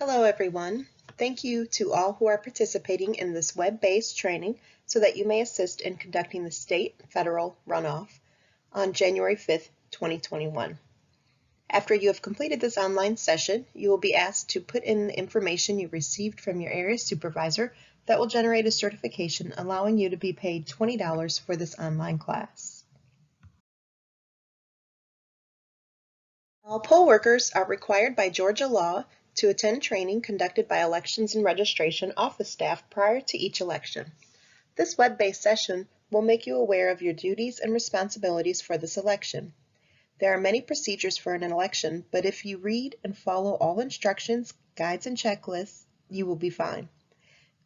Hello everyone. Thank you to all who are participating in this web-based training so that you may assist in conducting the state-federal runoff on January 5th, 2021. After you have completed this online session, you will be asked to put in the information you received from your area supervisor that will generate a certification allowing you to be paid $20 for this online class. All poll workers are required by Georgia law to attend training conducted by Elections and Registration Office staff prior to each election. This web-based session will make you aware of your duties and responsibilities for this election. There are many procedures for an election, but if you read and follow all instructions, guides, and checklists, you will be fine.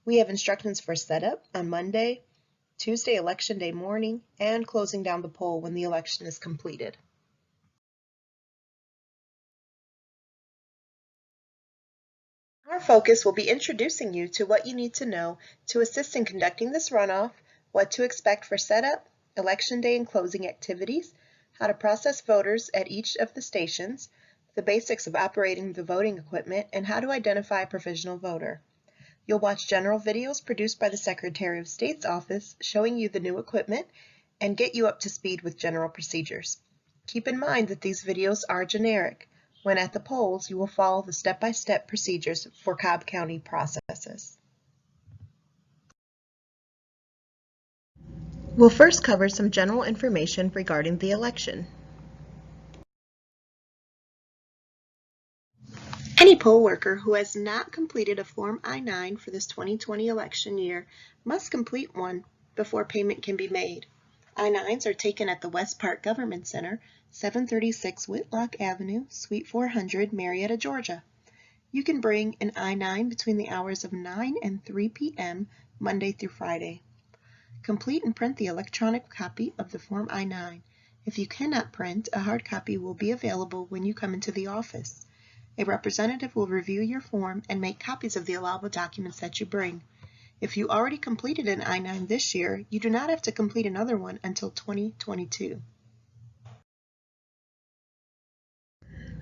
We have instructions for setup on Monday, Tuesday election day morning, and closing down the poll when the election is completed. Our focus will be introducing you to what you need to know to assist in conducting this runoff, what to expect for setup, election day and closing activities, how to process voters at each of the stations, the basics of operating the voting equipment, and how to identify a provisional voter. You'll watch general videos produced by the Secretary of State's office showing you the new equipment and get you up to speed with general procedures. Keep in mind that these videos are generic. When at the polls, you will follow the step-by-step procedures for Cobb County processes. We'll first cover some general information regarding the election. Any poll worker who has not completed a Form I-9 for this 2020 election year must complete one before payment can be made. I-9s are taken at the West Park Government Center, 736 Whitlock Avenue, Suite 400, Marietta, Georgia. You can bring an I-9 between the hours of 9 and 3 p.m. Monday through Friday. Complete and print the electronic copy of the Form I-9. If you cannot print, a hard copy will be available when you come into the office. A representative will review your form and make copies of the allowable documents that you bring. If you already completed an I-9 this year, you do not have to complete another one until 2022.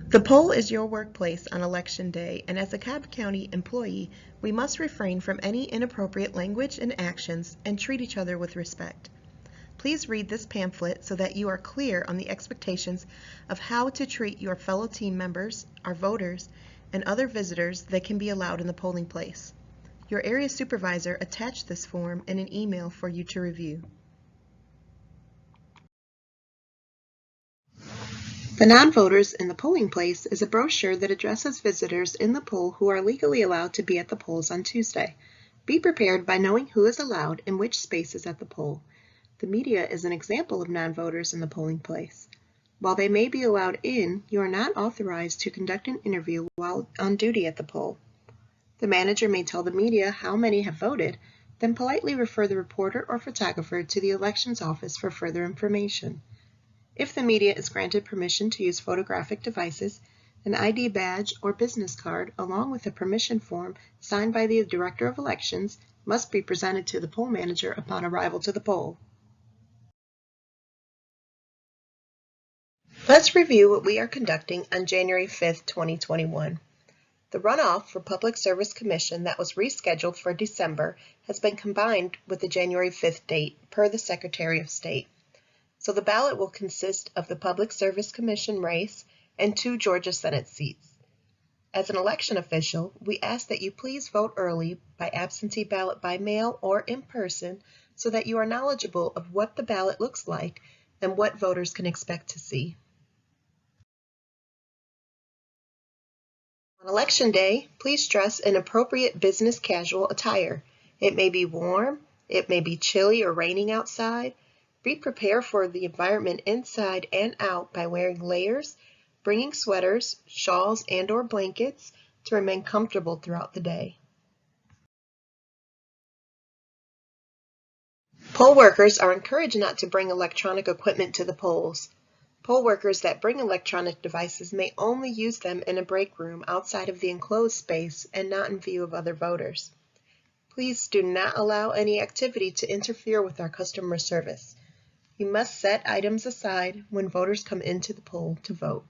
The poll is your workplace on Election Day, and as a Cobb County employee, we must refrain from any inappropriate language and actions and treat each other with respect. Please read this pamphlet so that you are clear on the expectations of how to treat your fellow team members, our voters, and other visitors that can be allowed in the polling place. Your area supervisor attached this form in an email for you to review. The Non-Voters in the Polling Place is a brochure that addresses visitors in the poll who are legally allowed to be at the polls on Tuesday. Be prepared by knowing who is allowed in which spaces at the poll. The media is an example of non-voters in the polling place. While they may be allowed in, you are not authorized to conduct an interview while on duty at the poll. The manager may tell the media how many have voted, then politely refer the reporter or photographer to the elections office for further information. If the media is granted permission to use photographic devices, an ID badge or business card along with a permission form signed by the Director of Elections must be presented to the poll manager upon arrival to the poll. Let's review what we are conducting on January 5th, 2021. The runoff for Public Service Commission that was rescheduled for December has been combined with the January 5th date per the Secretary of State. So the ballot will consist of the Public Service Commission race and 2 Georgia Senate seats. As an election official, we ask that you please vote early by absentee ballot by mail or in person so that you are knowledgeable of what the ballot looks like and what voters can expect to see. On Election Day, please dress in appropriate business casual attire. It may be warm, it may be chilly or raining outside. Be prepared for the environment inside and out by wearing layers, bringing sweaters, shawls, and/or blankets to remain comfortable throughout the day. Poll workers are encouraged not to bring electronic equipment to the polls. Poll workers that bring electronic devices may only use them in a break room outside of the enclosed space and not in view of other voters. Please do not allow any activity to interfere with our customer service. You must set items aside when voters come into the poll to vote.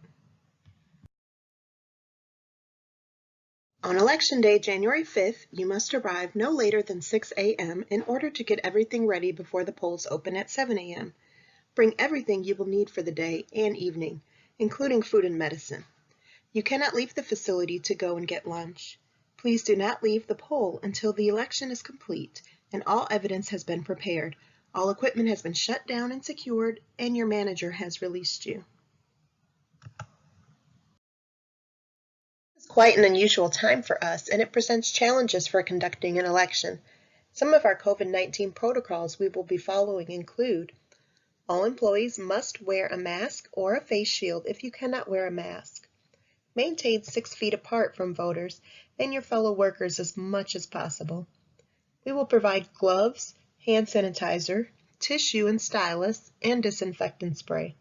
On Election Day, January 5th, you must arrive no later than 6 a.m. in order to get everything ready before the polls open at 7 a.m. Bring everything you will need for the day and evening, including food and medicine. You cannot leave the facility to go and get lunch. Please do not leave the poll until the election is complete and all evidence has been prepared, all equipment has been shut down and secured, and your manager has released you. It's quite an unusual time for us, and it presents challenges for conducting an election. Some of our COVID-19 protocols we will be following include: all employees must wear a mask or a face shield if you cannot wear a mask. Maintain 6 feet apart from voters and your fellow workers as much as possible. We will provide gloves, hand sanitizer, tissue and stylus, and disinfectant spray.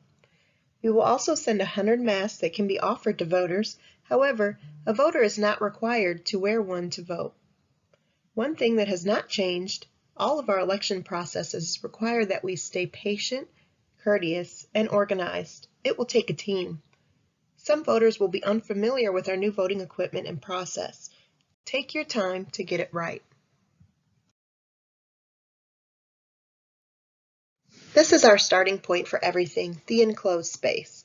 We will also send 100 masks that can be offered to voters. However, a voter is not required to wear one to vote. One thing that has not changed: all of our election processes require that we stay patient, courteous, and organized. It will take a team. Some voters will be unfamiliar with our new voting equipment and process. Take your time to get it right. This is our starting point for everything, the enclosed space.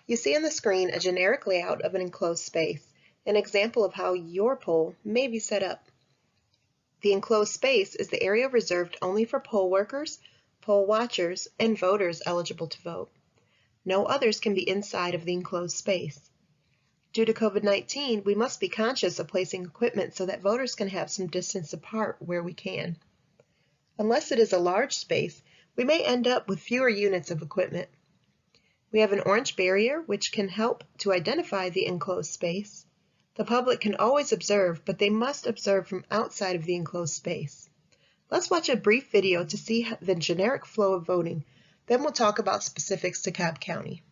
You see on the screen a generic layout of an enclosed space, an example of how your poll may be set up. The enclosed space is the area reserved only for poll workers, poll watchers, and voters eligible to vote. No others can be inside of the enclosed space. Due to COVID-19, we must be conscious of placing equipment so that voters can have some distance apart where we can. Unless it is a large space, we may end up with fewer units of equipment. We have an orange barrier which can help to identify the enclosed space. The public can always observe, but they must observe from outside of the enclosed space. Let's watch a brief video to see the generic flow of voting. Then we'll talk about specifics to Cobb County.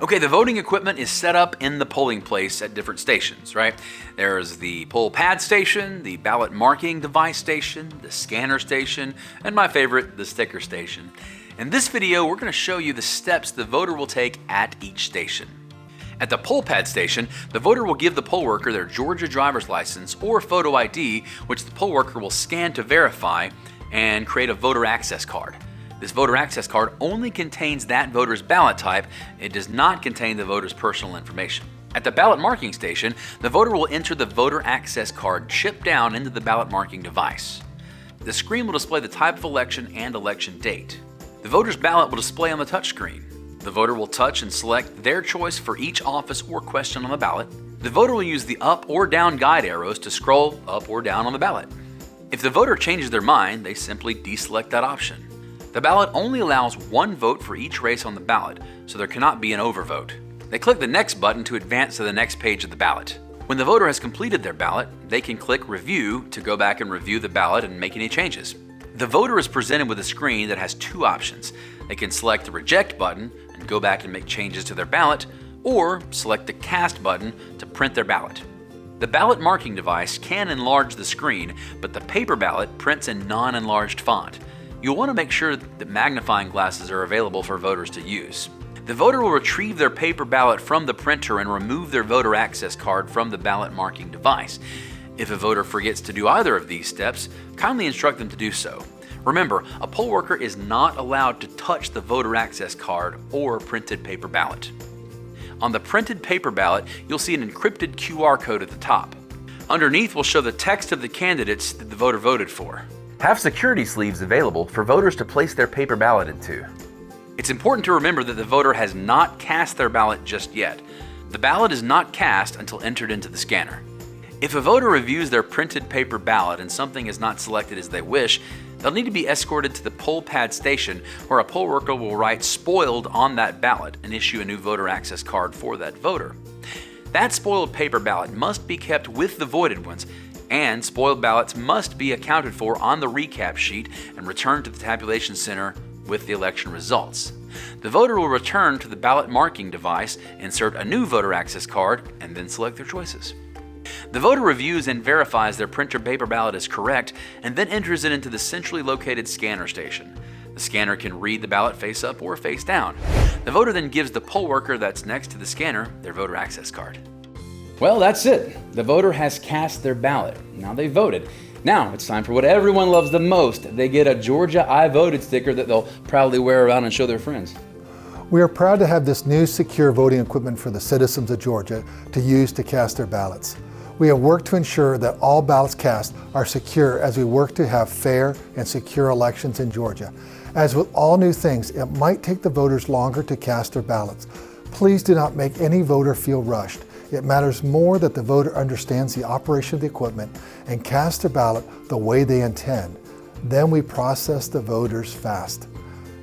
Okay, the voting equipment is set up in the polling place at different stations, right? There's the poll pad station, the ballot marking device station, the scanner station, and my favorite, the sticker station. In this video, we're going to show you the steps the voter will take at each station. At the poll pad station, the voter will give the poll worker their Georgia driver's license or photo ID, which the poll worker will scan to verify and create a voter access card. This voter access card only contains that voter's ballot type. It does not contain the voter's personal information. At the ballot marking station, the voter will enter the voter access card chipped down into the ballot marking device. The screen will display the type of election and election date. The voter's ballot will display on the touchscreen. The voter will touch and select their choice for each office or question on the ballot. The voter will use the up or down guide arrows to scroll up or down on the ballot. If the voter changes their mind, they simply deselect that option. The ballot only allows one vote for each race on the ballot, so there cannot be an overvote. They click the next button to advance to the next page of the ballot. When the voter has completed their ballot, they can click Review to go back and review the ballot and make any changes. The voter is presented with a screen that has 2 options. They can select the Reject button and go back and make changes to their ballot, or select the Cast button to print their ballot. The ballot marking device can enlarge the screen, but the paper ballot prints in non-enlarged font. You'll want to make sure that magnifying glasses are available for voters to use. The voter will retrieve their paper ballot from the printer and remove their voter access card from the ballot marking device. If a voter forgets to do either of these steps, kindly instruct them to do so. Remember, a poll worker is not allowed to touch the voter access card or printed paper ballot. On the printed paper ballot, you'll see an encrypted QR code at the top. Underneath will show the text of the candidates that the voter voted for. Have security sleeves available for voters to place their paper ballot into. It's important to remember that the voter has not cast their ballot just yet. The ballot is not cast until entered into the scanner. If a voter reviews their printed paper ballot and something is not selected as they wish, they'll need to be escorted to the poll pad station, where a poll worker will write "spoiled" on that ballot and issue a new voter access card for that voter. That spoiled paper ballot must be kept with the voided ones, and spoiled ballots must be accounted for on the recap sheet and returned to the tabulation center with the election results. The voter will return to the ballot marking device, insert a new voter access card, and then select their choices. The voter reviews and verifies their print or paper ballot is correct and then enters it into the centrally located scanner station. The scanner can read the ballot face up or face down. The voter then gives the poll worker that's next to the scanner their voter access card. Well, that's it. The voter has cast their ballot. Now they voted. Now it's time for what everyone loves the most. They get a Georgia I Voted sticker that they'll proudly wear around and show their friends. We are proud to have this new secure voting equipment for the citizens of Georgia to use to cast their ballots. We have worked to ensure that all ballots cast are secure as we work to have fair and secure elections in Georgia. As with all new things, it might take the voters longer to cast their ballots. Please do not make any voter feel rushed. It matters more that the voter understands the operation of the equipment and casts their ballot the way they intend. Then we process the voters fast.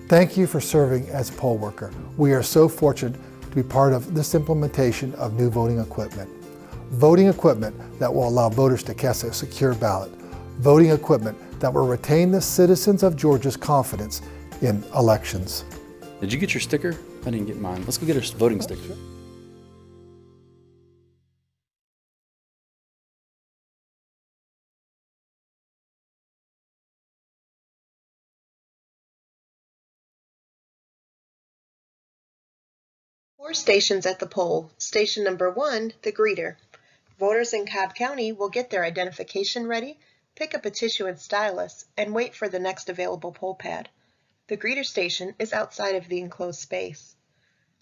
Thank you for serving as poll worker. We are so fortunate to be part of this implementation of new voting equipment. Voting equipment that will allow voters to cast a secure ballot. Voting equipment that will retain the citizens of Georgia's confidence in elections. Did you get your sticker? I didn't get mine. Let's go get our voting sticker. Four stations at the poll. Station number 1, the greeter. Voters in Cobb County will get their identification ready, pick up a tissue and stylus, and wait for the next available poll pad. The greeter station is outside of the enclosed space.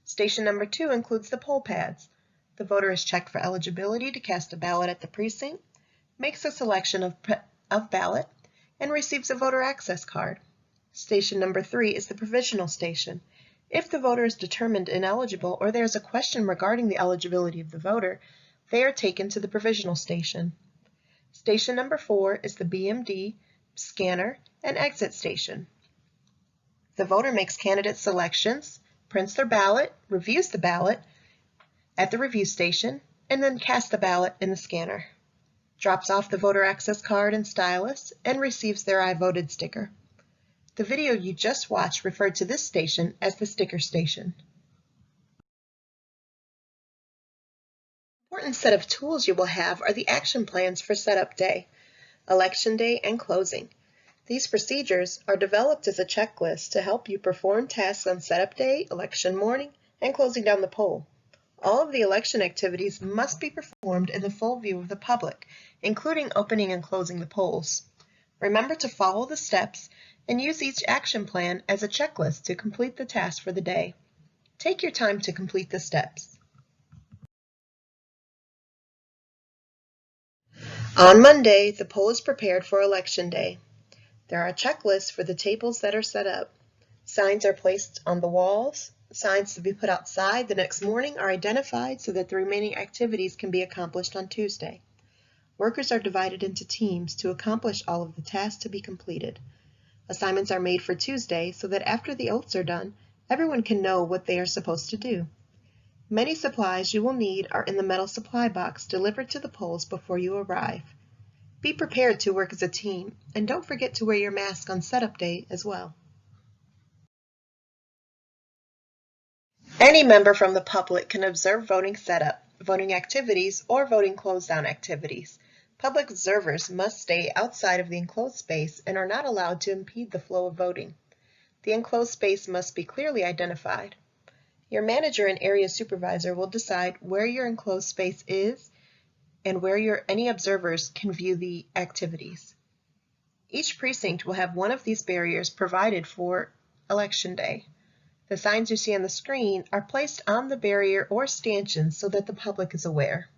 Station number 2 includes the poll pads. The voter is checked for eligibility to cast a ballot at the precinct, makes a selection of ballot, and receives a voter access card. Station number 3 is the provisional station. If the voter is determined ineligible or there is a question regarding the eligibility of the voter, they are taken to the provisional station. Station number 4 is the BMD, scanner, and exit station. The voter makes candidate selections, prints their ballot, reviews the ballot at the review station, and then casts the ballot in the scanner, drops off the voter access card and stylus, and receives their I Voted sticker. The video you just watched referred to this station as the sticker station. An important set of tools you will have are the action plans for setup day, election day, and closing. These procedures are developed as a checklist to help you perform tasks on setup day, election morning, and closing down the poll. All of the election activities must be performed in the full view of the public, including opening and closing the polls. Remember to follow the steps and use each action plan as a checklist to complete the task for the day. Take your time to complete the steps. On Monday, the poll is prepared for Election Day. There are checklists for the tables that are set up. Signs are placed on the walls. Signs to be put outside the next morning are identified so that the remaining activities can be accomplished on Tuesday. Workers are divided into teams to accomplish all of the tasks to be completed. Assignments are made for Tuesday so that after the oaths are done, everyone can know what they are supposed to do. Many supplies you will need are in the metal supply box delivered to the polls before you arrive. Be prepared to work as a team, and don't forget to wear your mask on setup day as well. Any member from the public can observe voting setup, voting activities, or voting close-down activities. Public observers must stay outside of the enclosed space and are not allowed to impede the flow of voting. The enclosed space must be clearly identified. Your manager and area supervisor will decide where your enclosed space is and where any observers can view the activities. Each precinct will have one of these barriers provided for Election Day. The signs you see on the screen are placed on the barrier or stanchions so that the public is aware.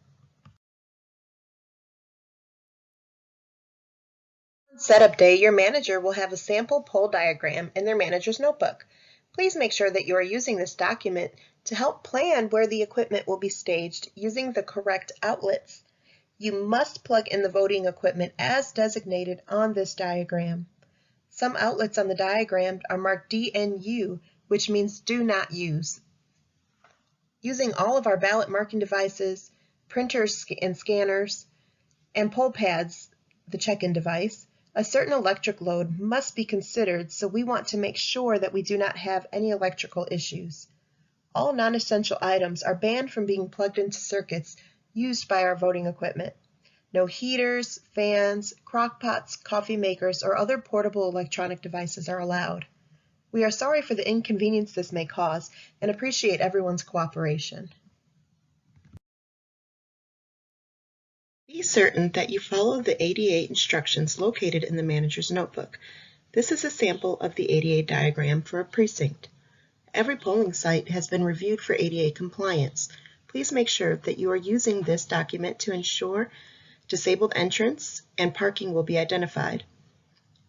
On setup day, your manager will have a sample poll diagram in their manager's notebook. Please make sure that you are using this document to help plan where the equipment will be staged using the correct outlets. You must plug in the voting equipment as designated on this diagram. Some outlets on the diagram are marked DNU, which means do not use. Using all of our ballot marking devices, printers and scanners, and poll pads, the check-in device, a certain electric load must be considered, so we want to make sure that we do not have any electrical issues. All non-essential items are banned from being plugged into circuits used by our voting equipment. No heaters, fans, crock pots, coffee makers, or other portable electronic devices are allowed. We are sorry for the inconvenience this may cause and appreciate everyone's cooperation. Be certain that you follow the ADA instructions located in the manager's notebook. This is a sample of the ADA diagram for a precinct. Every polling site has been reviewed for ADA compliance. Please make sure that you are using this document to ensure disabled entrance and parking will be identified.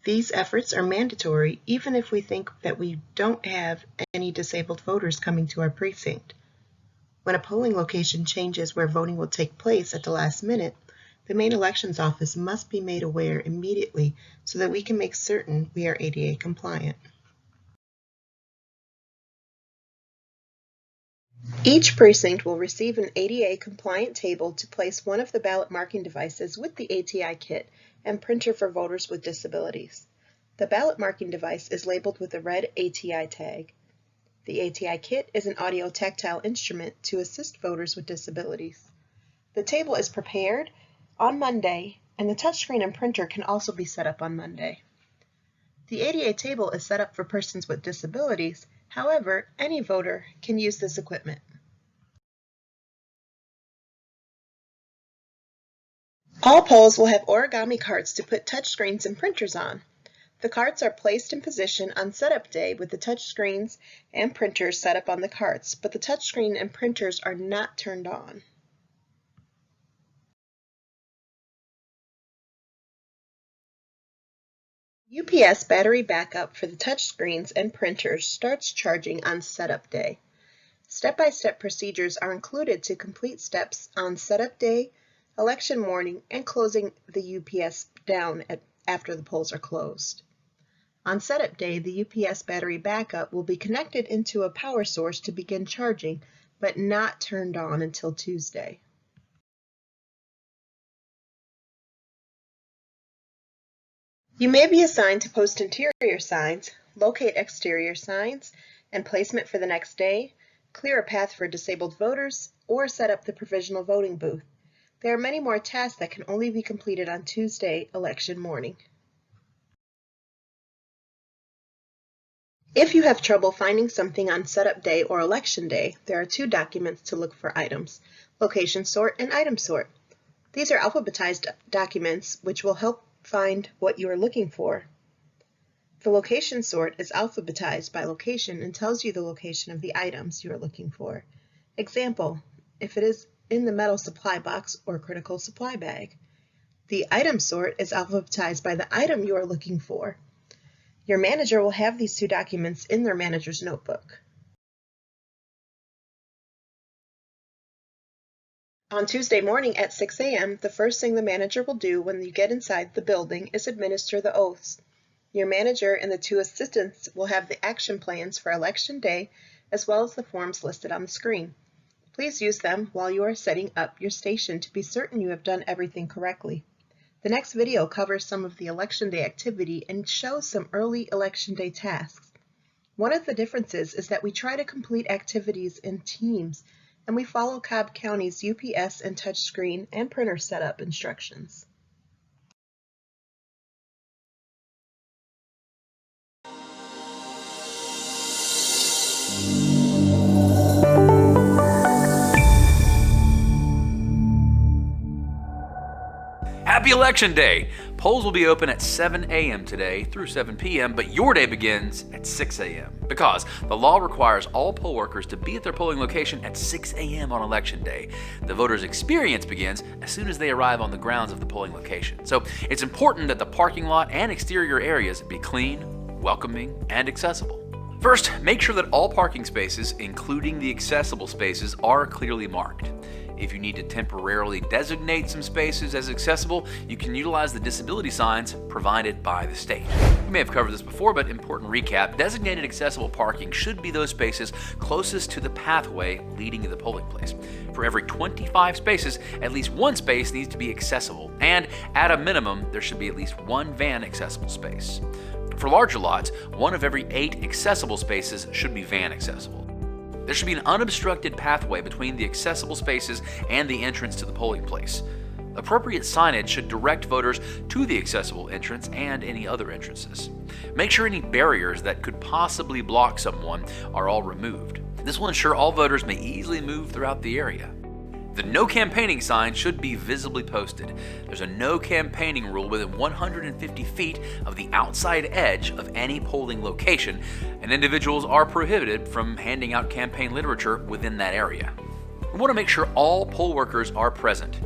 These efforts are mandatory even if we think that we don't have any disabled voters coming to our precinct. When a polling location changes where voting will take place at the last minute, the main elections office must be made aware immediately so that we can make certain we are ADA compliant. Each precinct will receive an ADA compliant table to place one of the ballot marking devices with the ATI kit and printer for voters with disabilities. The ballot marking device is labeled with a red ATI tag. The ATI kit is an audio tactile instrument to assist voters with disabilities. The table is prepared on Monday, and the touchscreen and printer can also be set up on Monday. The ADA table is set up for persons with disabilities. However, any voter can use this equipment. All polls will have origami carts to put touchscreens and printers on. The carts are placed in position on setup day with the touchscreens and printers set up on the carts, but the touchscreen and printers are not turned on. UPS battery backup for the touchscreens and printers starts charging on setup day. Step-by-step procedures are included to complete steps on setup day, election morning, and closing the UPS down after the polls are closed. On setup day, the UPS battery backup will be connected into a power source to begin charging, but not turned on until Tuesday. You may be assigned to post interior signs, locate exterior signs, and placement for the next day, clear a path for disabled voters, or set up the provisional voting booth. There are many more tasks that can only be completed on Tuesday, election morning. If you have trouble finding something on setup day or election day, there are two documents to look for items: location sort and item sort. These are alphabetized documents which will help find what you are looking for. The location sort is alphabetized by location and tells you the location of the items you are looking for. Example, if it is in the metal supply box or critical supply bag. The item sort is alphabetized by the item you are looking for. Your manager will have these two documents in their manager's notebook. On Tuesday morning at 6 a.m., the first thing the manager will do when you get inside the building is administer the oaths. Your manager and the two assistants will have the action plans for election day as well as the forms listed on the screen. Please use them while you are setting up your station to be certain you have done everything correctly. The next video covers some of the election day activity and shows some early election day tasks. One of the differences is that we try to complete activities in teams, and we follow Cobb County's UPS and touchscreen and printer setup instructions. Happy Election Day! Polls will be open at 7 a.m. today through 7 p.m., but your day begins at 6 a.m. because the law requires all poll workers to be at their polling location at 6 a.m. on Election Day. The voter's experience begins as soon as they arrive on the grounds of the polling location. So it's important that the parking lot and exterior areas be clean, welcoming, and accessible. First, make sure that all parking spaces, including the accessible spaces, are clearly marked. If you need to temporarily designate some spaces as accessible, you can utilize the disability signs provided by the state. We may have covered this before, but important recap: designated accessible parking should be those spaces closest to the pathway leading to the polling place. For every 25 spaces, at least one space needs to be accessible, and at a minimum, there should be at least one van accessible space. For larger lots, 1 of every 8 accessible spaces should be van accessible. There should be an unobstructed pathway between the accessible spaces and the entrance to the polling place. Appropriate signage should direct voters to the accessible entrance and any other entrances. Make sure any barriers that could possibly block someone are all removed. This will ensure all voters may easily move throughout the area. The no campaigning sign should be visibly posted. There's a no campaigning rule within 150 feet of the outside edge of any polling location, and individuals are prohibited from handing out campaign literature within that area. We want to make sure all poll workers are present.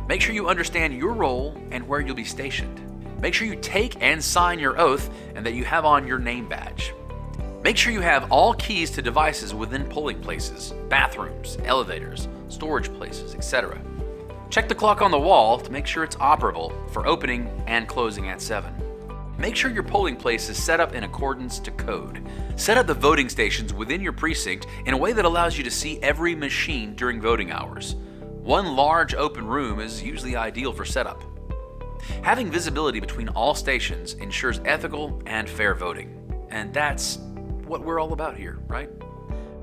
Make sure you understand your role and where you'll be stationed. Make sure you take and sign your oath and that you have on your name badge. Make sure you have all keys to devices within polling places, bathrooms, elevators, storage places, etc. Check the clock on the wall to make sure it's operable for opening and closing at 7. Make sure your polling place is set up in accordance to code. Set up the voting stations within your precinct in a way that allows you to see every machine during voting hours. One large open room is usually ideal for setup. Having visibility between all stations ensures ethical and fair voting. And that's what we're all about here, right?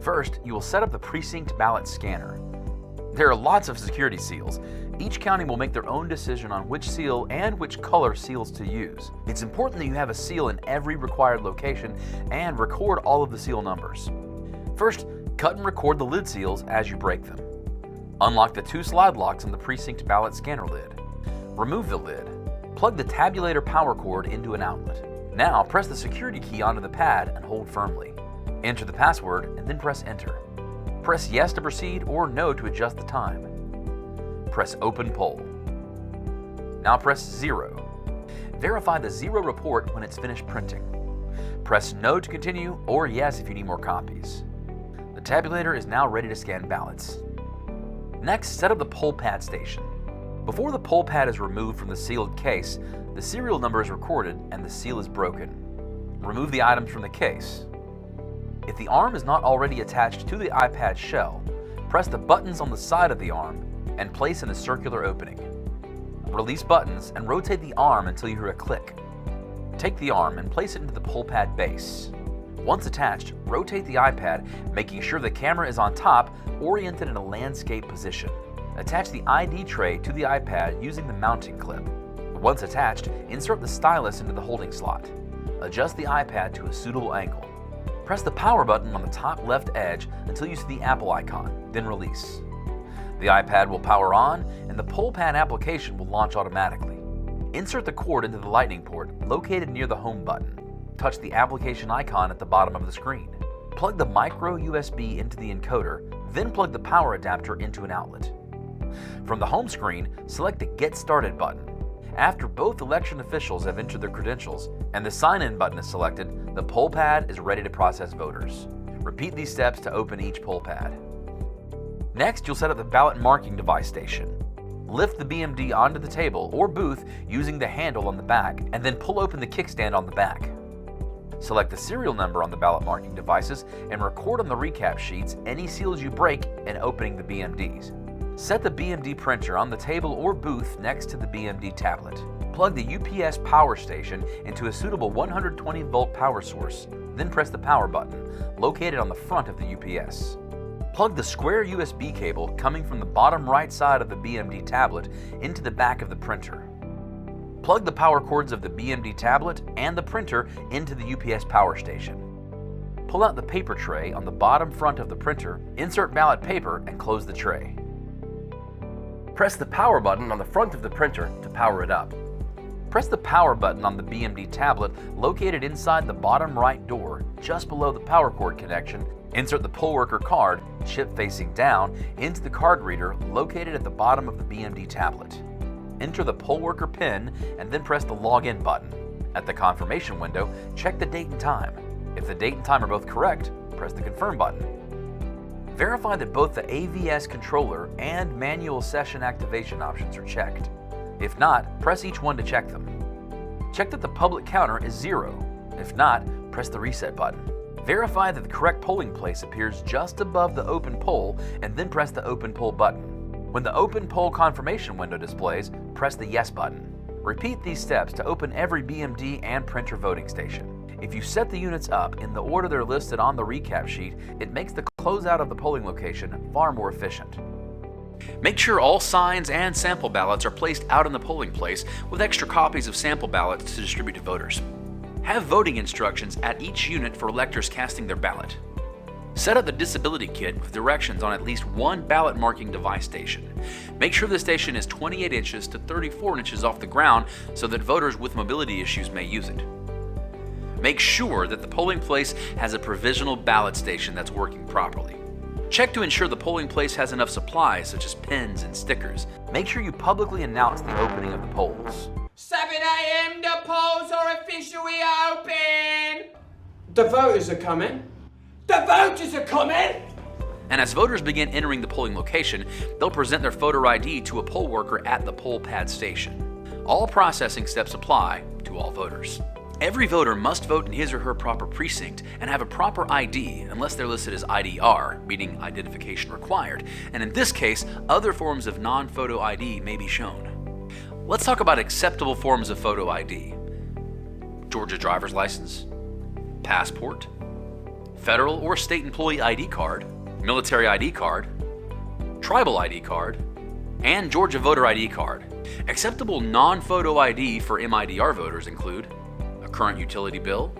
First, you will set up the precinct ballot scanner. There are lots of security seals. Each county will make their own decision on which seal and which color seals to use. It's important that you have a seal in every required location and record all of the seal numbers. First, cut and record the lid seals as you break them. Unlock the 2 slide locks on the precinct ballot scanner lid. Remove the lid. Plug the tabulator power cord into an outlet. Now press the security key onto the pad and hold firmly. Enter the password and then press enter. Press yes to proceed or no to adjust the time. Press open poll. Now press 0. Verify the 0 report when it's finished printing. Press no to continue or yes if you need more copies. The tabulator is now ready to scan ballots. Next, set up the poll pad station. Before the poll pad is removed from the sealed case, the serial number is recorded and the seal is broken. Remove the items from the case. If the arm is not already attached to the iPad shell, press the buttons on the side of the arm and place in a circular opening. Release buttons and rotate the arm until you hear a click. Take the arm and place it into the poll pad base. Once attached, rotate the iPad, making sure the camera is on top, oriented in a landscape position. Attach the ID tray to the iPad using the mounting clip. Once attached, insert the stylus into the holding slot. Adjust the iPad to a suitable angle. Press the power button on the top left edge until you see the Apple icon, then release. The iPad will power on and the poll pad application will launch automatically. Insert the cord into the lightning port located near the home button. Touch the application icon at the bottom of the screen. Plug the micro USB into the encoder, then plug the power adapter into an outlet. From the home screen, select the Get Started button. After both election officials have entered their credentials and the sign-in button is selected, the poll pad is ready to process voters. Repeat these steps to open each poll pad. Next, you'll set up the ballot marking device station. Lift the BMD onto the table or booth using the handle on the back, and then pull open the kickstand on the back. Select the serial number on the ballot marking devices and record on the recap sheets any seals you break in opening the BMDs. Set the BMD printer on the table or booth next to the BMD tablet. Plug the UPS power station into a suitable 120-volt power source, then press the power button, located on the front of the UPS. Plug the square USB cable coming from the bottom right side of the BMD tablet into the back of the printer. Plug the power cords of the BMD tablet and the printer into the UPS power station. Pull out the paper tray on the bottom front of the printer, insert ballot paper, and close the tray. Press the power button on the front of the printer to power it up. Press the power button on the BMD tablet located inside the bottom right door, just below the power cord connection. Insert the poll worker card, chip facing down, into the card reader located at the bottom of the BMD tablet. Enter the poll worker PIN and then press the login button. At the confirmation window, check the date and time. If the date and time are both correct, press the confirm button. Verify that both the AVS controller and manual session activation options are checked. If not, press each one to check them. Check that the public counter is 0. If not, press the reset button. Verify that the correct polling place appears just above the open poll and then press the open poll button. When the open poll confirmation window displays, press the yes button. Repeat these steps to open every BMD and printer voting station. If you set the units up in the order they're listed on the recap sheet, it makes the closeout of the polling location far more efficient. Make sure all signs and sample ballots are placed out in the polling place with extra copies of sample ballots to distribute to voters. Have voting instructions at each unit for electors casting their ballot. Set up the disability kit with directions on at least one ballot marking device station. Make sure the station is 28 inches to 34 inches off the ground so that voters with mobility issues may use it. Make sure that the polling place has a provisional ballot station that's working properly. Check to ensure the polling place has enough supplies such as pens and stickers. Make sure you publicly announce the opening of the polls. 7 a.m. the polls are officially open! The voters are coming! The voters are coming! And as voters begin entering the polling location, they'll present their photo ID to a poll worker at the poll pad station. All processing steps apply to all voters. Every voter must vote in his or her proper precinct and have a proper ID unless they're listed as IDR, meaning identification required, and in this case, other forms of non-photo ID may be shown. Let's talk about acceptable forms of photo ID. Georgia driver's license, passport, federal or state employee ID card, military ID card, tribal ID card, and Georgia voter ID card. Acceptable non-photo ID for MIDR voters include current utility bill,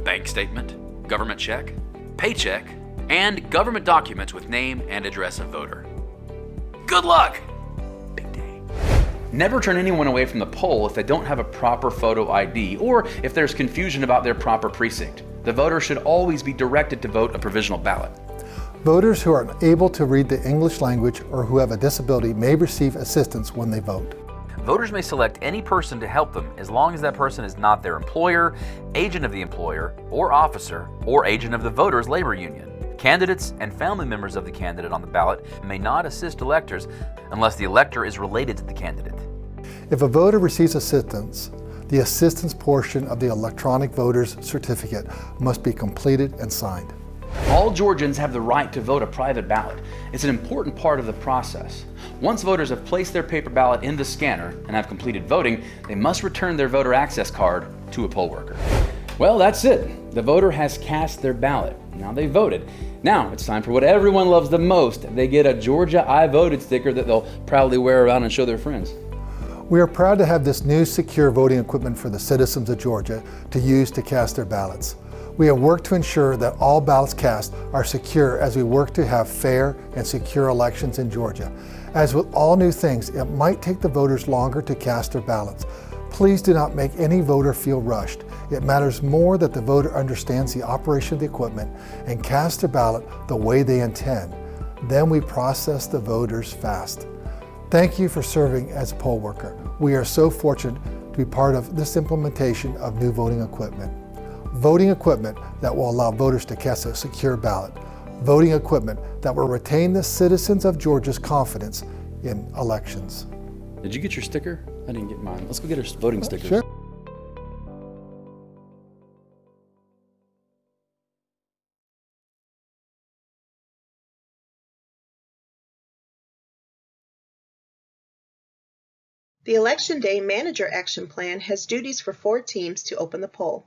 bank statement, government check, paycheck, and government documents with name and address of voter. Good luck! Big day. Never turn anyone away from the poll if they don't have a proper photo ID or if there's confusion about their proper precinct. The voter should always be directed to vote a provisional ballot. Voters who are unable to read the English language or who have a disability may receive assistance when they vote. Voters may select any person to help them as long as that person is not their employer, agent of the employer, or officer, or agent of the voter's labor union. Candidates and family members of the candidate on the ballot may not assist electors unless the elector is related to the candidate. If a voter receives assistance, the assistance portion of the electronic voter's certificate must be completed and signed. All Georgians have the right to vote a private ballot. It's an important part of the process. Once voters have placed their paper ballot in the scanner and have completed voting, they must return their voter access card to a poll worker. Well, that's it. The voter has cast their ballot. Now they voted. Now it's time for what everyone loves the most. They get a Georgia I Voted sticker that they'll proudly wear around and show their friends. We are proud to have this new secure voting equipment for the citizens of Georgia to use to cast their ballots. We have worked to ensure that all ballots cast are secure as we work to have fair and secure elections in Georgia. As with all new things, it might take the voters longer to cast their ballots. Please do not make any voter feel rushed. It matters more that the voter understands the operation of the equipment and casts their ballot the way they intend. Then we process the voters fast. Thank you for serving as a poll worker. We are so fortunate to be part of this implementation of new voting equipment. Voting equipment that will allow voters to cast a secure ballot. Voting equipment that will retain the citizens of Georgia's confidence in elections. Did you get your sticker? I didn't get mine. Let's go get our voting stickers. Sure. The Election Day Manager Action Plan has duties for 4 teams to open the poll.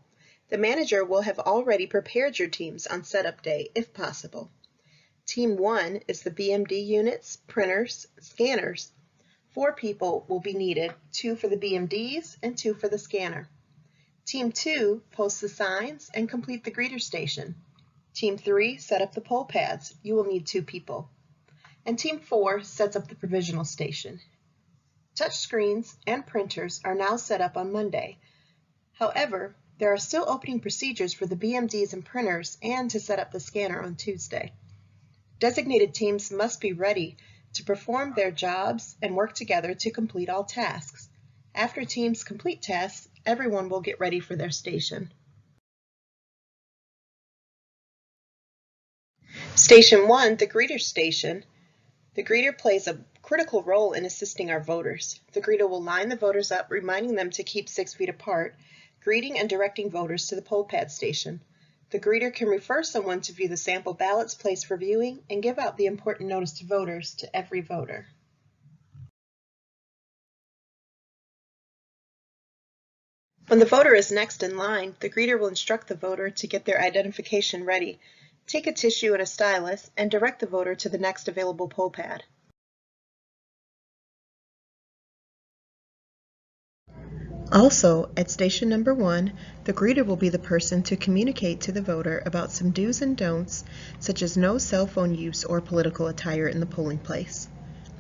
The manager will have already prepared your teams on setup day, if possible. Team 1 is the BMD units, printers, scanners. 4 people will be needed, 2 for the BMDs and 2 for the scanner. Team 2 posts the signs and complete the greeter station. Team 3 set up the poll pads. You will need 2 people. And Team 4 sets up the provisional station. Touch screens and printers are now set up on Monday. However, there are still opening procedures for the BMDs and printers and to set up the scanner on Tuesday. Designated teams must be ready to perform their jobs and work together to complete all tasks. After teams complete tasks, everyone will get ready for their station. Station 1, the greeter station. The greeter plays a critical role in assisting our voters. The greeter will line the voters up, reminding them to keep 6 feet apart, greeting and directing voters to the poll pad station. The greeter can refer someone to view the sample ballots placed for viewing and give out the important notice to voters to every voter. When the voter is next in line, the greeter will instruct the voter to get their identification ready, take a tissue and a stylus, and direct the voter to the next available poll pad. Also, at station number 1, the greeter will be the person to communicate to the voter about some do's and don'ts, such as no cell phone use or political attire in the polling place.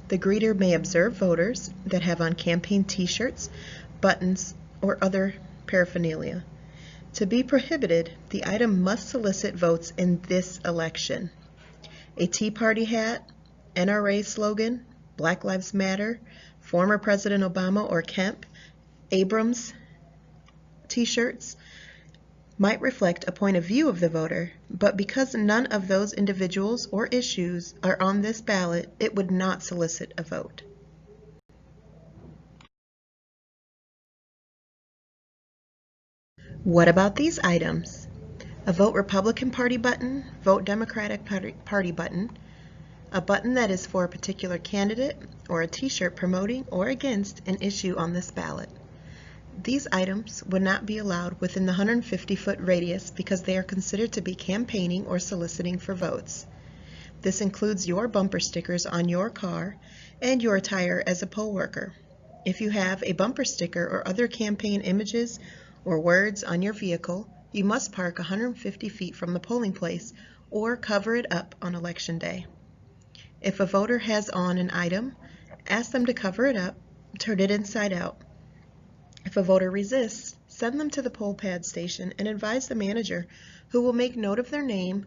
The greeter may observe voters that have on campaign t-shirts, buttons, or other paraphernalia. To be prohibited, the item must solicit votes in this election: a Tea Party hat, NRA slogan, Black Lives Matter, former President Obama or Kemp, Abrams t-shirts might reflect a point of view of the voter, but because none of those individuals or issues are on this ballot, it would not solicit a vote. What about these items? A Vote Republican Party button, Vote Democratic Party button, a button that is for a particular candidate, or a t-shirt promoting or against an issue on this ballot. These items would not be allowed within the 150-foot radius because they are considered to be campaigning or soliciting for votes. This includes your bumper stickers on your car and your attire as a poll worker. If you have a bumper sticker or other campaign images or words on your vehicle, you must park 150 feet from the polling place or cover it up on Election Day. If a voter has on an item, ask them to cover it up, turn it inside out. If a voter resists, send them to the poll pad station and advise the manager, who will make note of their name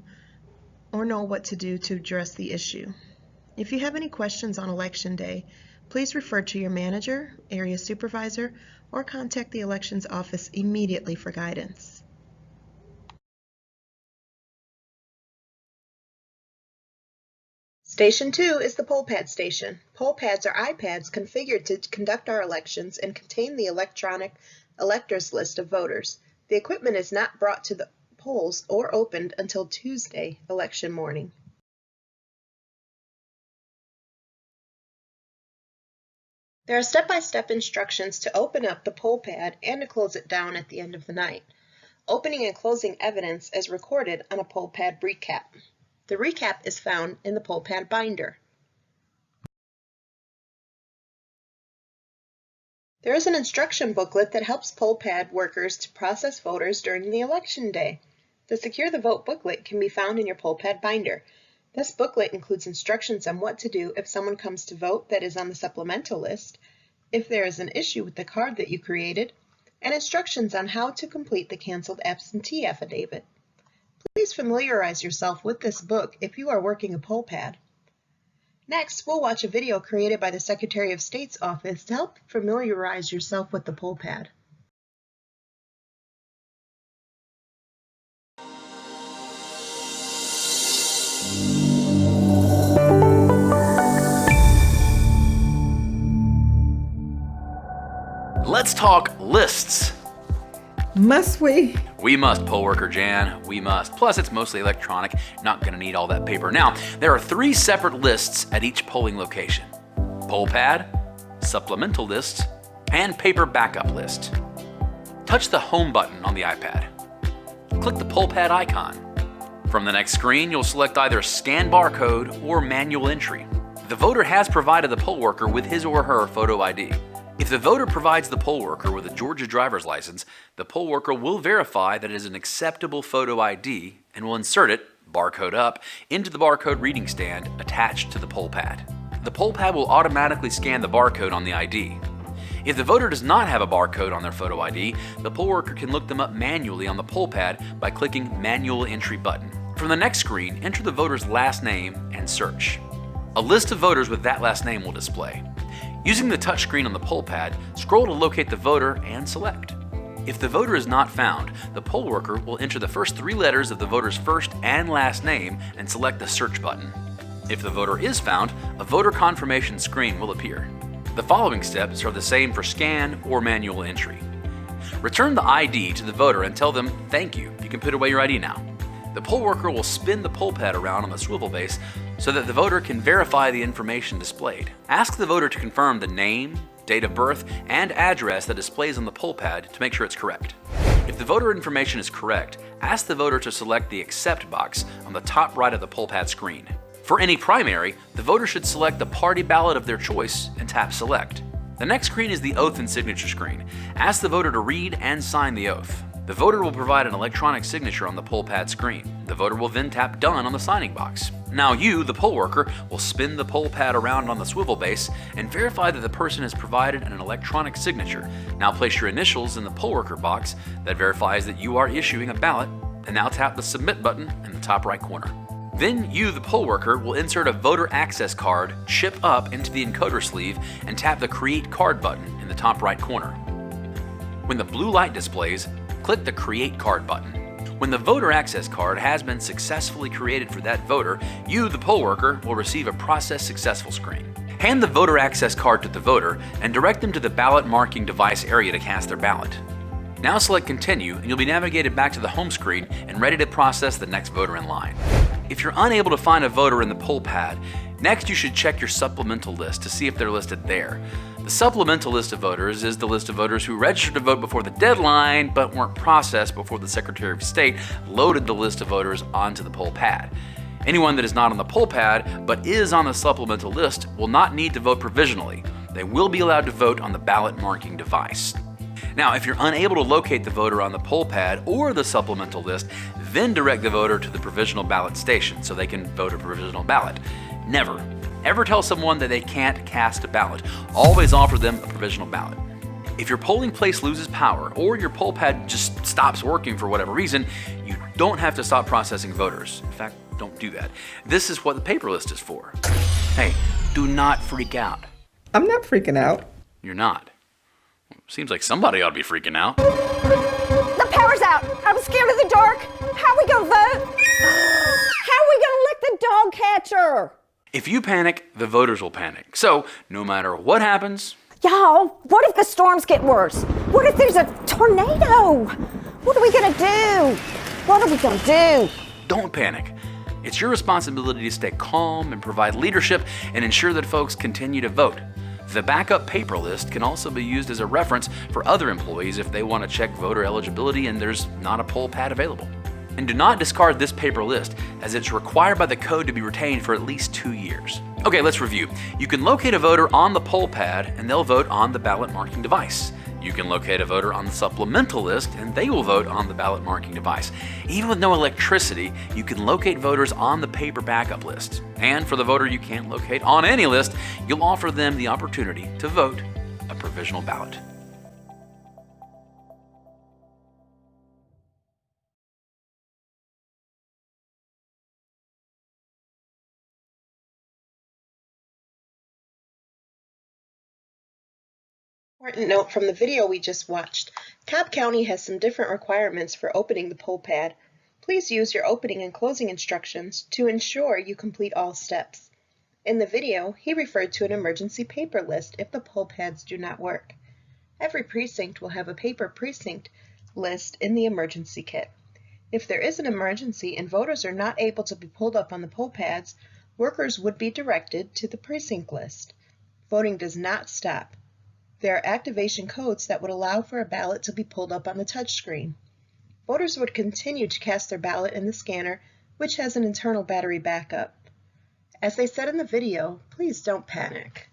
or know what to do to address the issue. If you have any questions on Election Day, please refer to your manager, area supervisor, or contact the elections office immediately for guidance. Station 2 is the poll pad station. Poll pads are iPads configured to conduct our elections and contain the electronic electors list of voters. The equipment is not brought to the polls or opened until Tuesday, election morning. There are step-by-step instructions to open up the poll pad and to close it down at the end of the night. Opening and closing evidence is recorded on a poll pad recap. The recap is found in the poll pad binder. There is an instruction booklet that helps poll pad workers to process voters during the election day. The Secure the Vote booklet can be found in your poll pad binder. This booklet includes instructions on what to do if someone comes to vote that is on the supplemental list, if there is an issue with the card that you created, and instructions on how to complete the canceled absentee affidavit. Please familiarize yourself with this book if you are working a poll pad. Next, we'll watch a video created by the Secretary of State's office to help familiarize yourself with the poll pad. Let's talk lists. Must we? We must, poll worker Jan, we must. Plus, it's mostly electronic, not gonna need all that paper. Now, there are 3 separate lists at each polling location: poll pad, supplemental list, and paper backup list. Touch the home button on the iPad. Click the poll pad icon. From the next screen, you'll select either scan barcode or manual entry. The voter has provided the poll worker with his or her photo ID. If the voter provides the poll worker with a Georgia driver's license, the poll worker will verify that it is an acceptable photo ID and will insert it, barcode up, into the barcode reading stand attached to the poll pad. The poll pad will automatically scan the barcode on the ID. If the voter does not have a barcode on their photo ID, the poll worker can look them up manually on the poll pad by clicking Manual Entry button. From the next screen, enter the voter's last name and search. A list of voters with that last name will display. Using the touchscreen on the poll pad, scroll to locate the voter and select. If the voter is not found, the poll worker will enter the first 3 letters of the voter's first and last name and select the search button. If the voter is found, a voter confirmation screen will appear. The following steps are the same for scan or manual entry. Return the ID to the voter and tell them, "Thank you, you can put away your ID now." The poll worker will spin the poll pad around on the swivel base so that the voter can verify the information displayed. Ask the voter to confirm the name, date of birth, and address that displays on the poll pad to make sure it's correct. If the voter information is correct, ask the voter to select the Accept box on the top right of the poll pad screen. For any primary, the voter should select the party ballot of their choice and tap Select. The next screen is the oath and signature screen. Ask the voter to read and sign the oath. The voter will provide an electronic signature on the poll pad screen. The voter will then tap Done on the signing box. Now you, the poll worker, will spin the poll pad around on the swivel base and verify that the person has provided an electronic signature. Now place your initials in the poll worker box that verifies that you are issuing a ballot, and now tap the Submit button in the top right corner. Then you, the poll worker, will insert a voter access card, chip up into the encoder sleeve, and tap the Create Card button in the top right corner. When the blue light displays, click the Create Card button. When the voter access card has been successfully created for that voter, you, the poll worker, will receive a Process Successful screen. Hand the voter access card to the voter and direct them to the ballot marking device area to cast their ballot. Now select Continue and you'll be navigated back to the home screen and ready to process the next voter in line. If you're unable to find a voter in the poll pad, next you should check your supplemental list to see if they're listed there. The supplemental list of voters is the list of voters who registered to vote before the deadline but weren't processed before the Secretary of State loaded the list of voters onto the poll pad. Anyone that is not on the poll pad but is on the supplemental list will not need to vote provisionally. They will be allowed to vote on the ballot marking device. Now, if you're unable to locate the voter on the poll pad or the supplemental list, then direct the voter to the provisional ballot station so they can vote a provisional ballot. Never, ever tell someone that they can't cast a ballot. Always offer them a provisional ballot. If your polling place loses power or your poll pad just stops working for whatever reason, you don't have to stop processing voters. In fact, don't do that. This is what the paper list is for. Hey, do not freak out. I'm not freaking out. You're not. Seems like somebody ought to be freaking out. The power's out. I'm scared of the dark. How are we gonna vote? How are we gonna elect the dog catcher? If you panic, the voters will panic. So, no matter what happens, Y'all, what if the storms get worse? What if there's a tornado? What are we gonna do? What are we gonna do? don't panic. It's your responsibility to stay calm and provide leadership and ensure that folks continue to vote. The backup paper list can also be used as a reference for other employees if they want to check voter eligibility and there's not a poll pad available. And do not discard this paper list, as it's required by the code to be retained for at least 2 years. Okay, let's review. You can locate a voter on the poll pad and they'll vote on the ballot marking device. You can locate a voter on the supplemental list and they will vote on the ballot marking device. Even with no electricity, you can locate voters on the paper backup list. And for the voter you can't locate on any list, you'll offer them the opportunity to vote a provisional ballot. Important note from the video we just watched. Cobb County has some different requirements for opening the poll pad. Please use your opening and closing instructions to ensure you complete all steps. In the video, he referred to an emergency paper list if the poll pads do not work. Every precinct will have a paper precinct list in the emergency kit. If there is an emergency and voters are not able to be pulled up on the poll pads, workers would be directed to the precinct list. Voting does not stop. There are activation codes that would allow for a ballot to be pulled up on the touchscreen. Voters would continue to cast their ballot in the scanner, which has an internal battery backup. As they said in the video, please don't panic.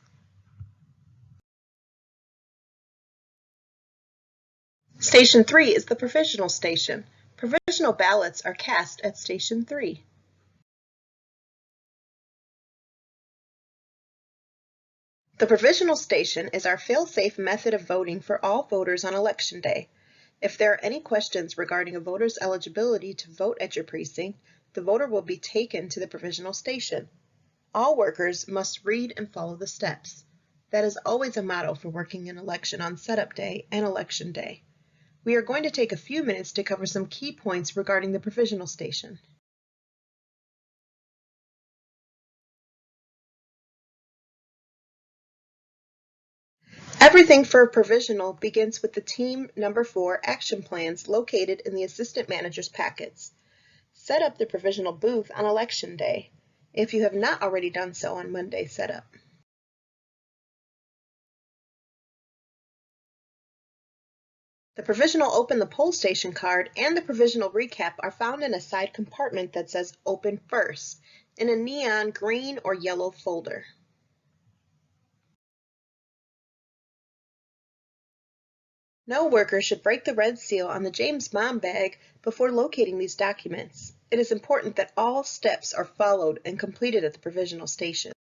Station 3 is the provisional station. Provisional ballots are cast at Station 3. The provisional station is our fail-safe method of voting for all voters on Election Day. If there are any questions regarding a voter's eligibility to vote at your precinct, the voter will be taken to the provisional station. All workers must read and follow the steps. That is always a motto for working an election on setup day and Election Day. We are going to take a few minutes to cover some key points regarding the provisional station. Everything for provisional begins with the Team Number 4 action plans located in the Assistant Manager's packets. Set up the provisional booth on Election Day, if you have not already done so on Monday setup. The provisional Open the Poll Station card and the provisional recap are found in a side compartment that says Open First in a neon green or yellow folder. No worker should break the red seal on the James Bond bag before locating these documents. It is important that all steps are followed and completed at the provisional station.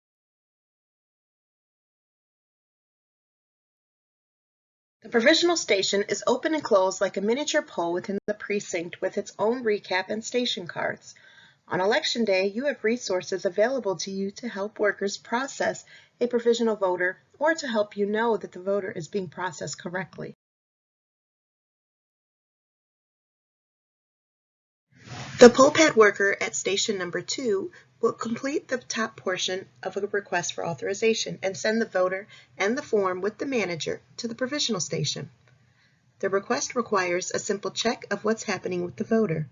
The provisional station is open and closed like a miniature poll within the precinct with its own recap and station cards. On Election Day, you have resources available to you to help workers process a provisional voter or to help you know that the voter is being processed correctly. The poll pad worker at station number 2 will complete the top portion of a request for authorization and send the voter and the form with the manager to the provisional station. The request requires a simple check of what's happening with the voter.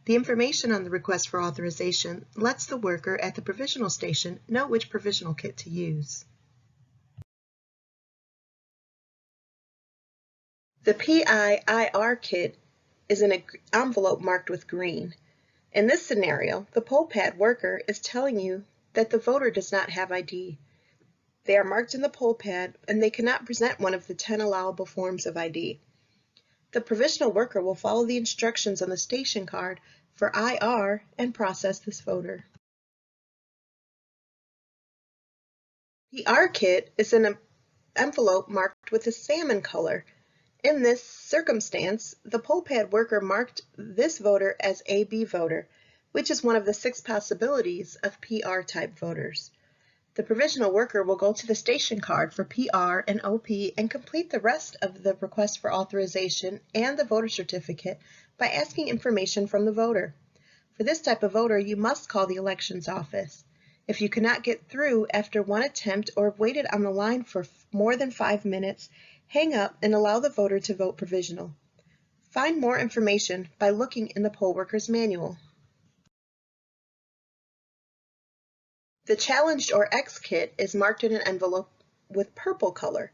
The information on the request for authorization lets the worker at the provisional station know which provisional kit to use. The PIIR kit is an envelope marked with green. In this scenario, the poll pad worker is telling you that the voter does not have ID. They are marked in the poll pad and they cannot present one of the 10 allowable forms of ID. The provisional worker will follow the instructions on the station card for IR and process this voter. The R kit is an envelope marked with a salmon color. In this circumstance, the poll pad worker marked this voter as AB voter, which is one of the 6 possibilities of PR type voters. The provisional worker will go to the station card for PR and OP and complete the rest of the request for authorization and the voter certificate by asking information from the voter. For this type of voter, you must call the elections office. If you cannot get through after one attempt or have waited on the line for more than 5 minutes, hang up and allow the voter to vote provisional. Find more information by looking in the poll worker's manual. The challenged or X kit is marked in an envelope with purple color.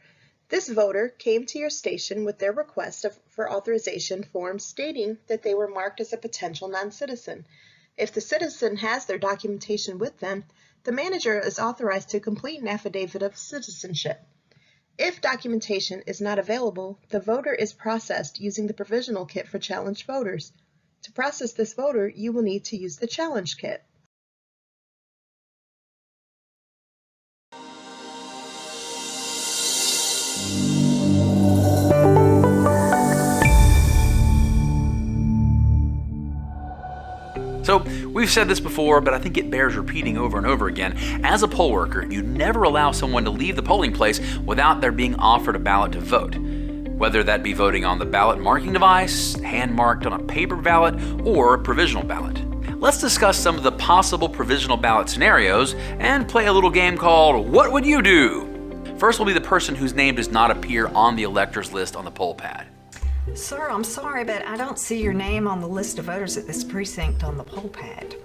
This voter came to your station with their request for authorization form stating that they were marked as a potential non-citizen. If the citizen has their documentation with them, the manager is authorized to complete an affidavit of citizenship. If documentation is not available, the voter is processed using the provisional kit for challenged voters. To process this voter, you will need to use the challenge kit. So we've said this before, but I think it bears repeating over and over again. As a poll worker, you never allow someone to leave the polling place without their being offered a ballot to vote. Whether that be voting on the ballot marking device, hand marked on a paper ballot, or a provisional ballot. Let's discuss some of the possible provisional ballot scenarios and play a little game called What Would You Do? First will be the person whose name does not appear on the electors list on the poll pad. Sir, I'm sorry, but I don't see your name on the list of voters at this precinct on the poll pad.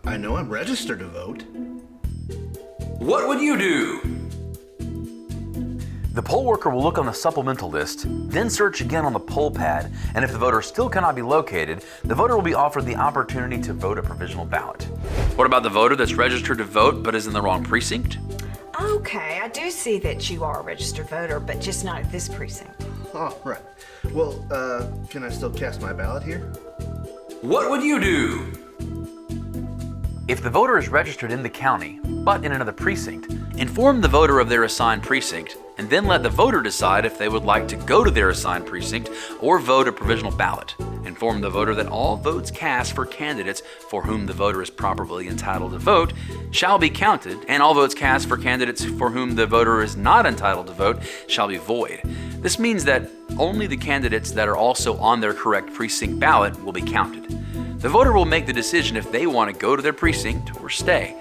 I know I'm registered to vote. What would you do? The poll worker will look on the supplemental list, then search again on the poll pad, and if the voter still cannot be located, the voter will be offered the opportunity to vote a provisional ballot. What about the voter that's registered to vote but is in the wrong precinct? Okay, I do see that you are a registered voter, but just not at this precinct. Oh, right. Well, can I still cast my ballot here? What would you do? If the voter is registered in the county, but in another precinct, inform the voter of their assigned precinct, and then let the voter decide if they would like to go to their assigned precinct or vote a provisional ballot. Inform the voter that all votes cast for candidates for whom the voter is properly entitled to vote shall be counted, and all votes cast for candidates for whom the voter is not entitled to vote shall be void. This means that only the candidates that are also on their correct precinct ballot will be counted. The voter will make the decision if they want to go to their precinct or stay.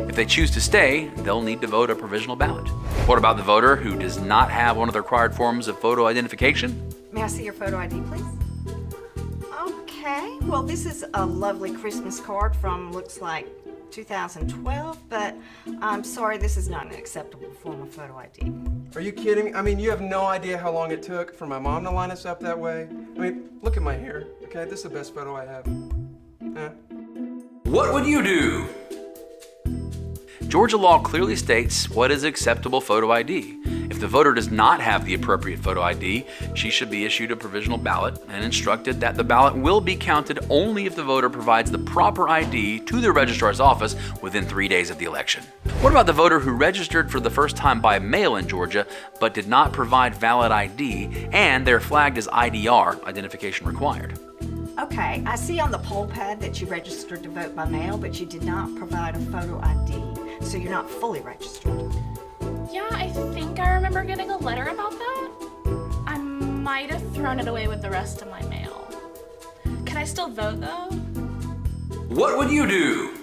If they choose to stay, they'll need to vote a provisional ballot. What about the voter who does not have one of the required forms of photo identification? May I see your photo ID, please? Okay, well, this is a lovely Christmas card from, looks like 2012, but I'm sorry, this is not an acceptable form of photo ID. Are you kidding? I mean, you have no idea how long it took for my mom to line us up that way. I mean, look at my hair, okay? This is the best photo I have. What would you do? Georgia law clearly states what is acceptable photo ID. If If the voter does not have the appropriate photo ID, she should be issued a provisional ballot and instructed that the ballot will be counted only if the voter provides the proper ID to the registrar's office within 3 days of the election. What about the voter who registered for the first time by mail in Georgia but did not provide valid ID and they're flagged as IDR, identification required? Okay, I see on the poll pad that you registered to vote by mail, but you did not provide a photo ID, so you're not fully registered. Yeah, I think I remember getting a letter about that. I might have thrown it away with the rest of my mail. Can I still vote though? What would you do?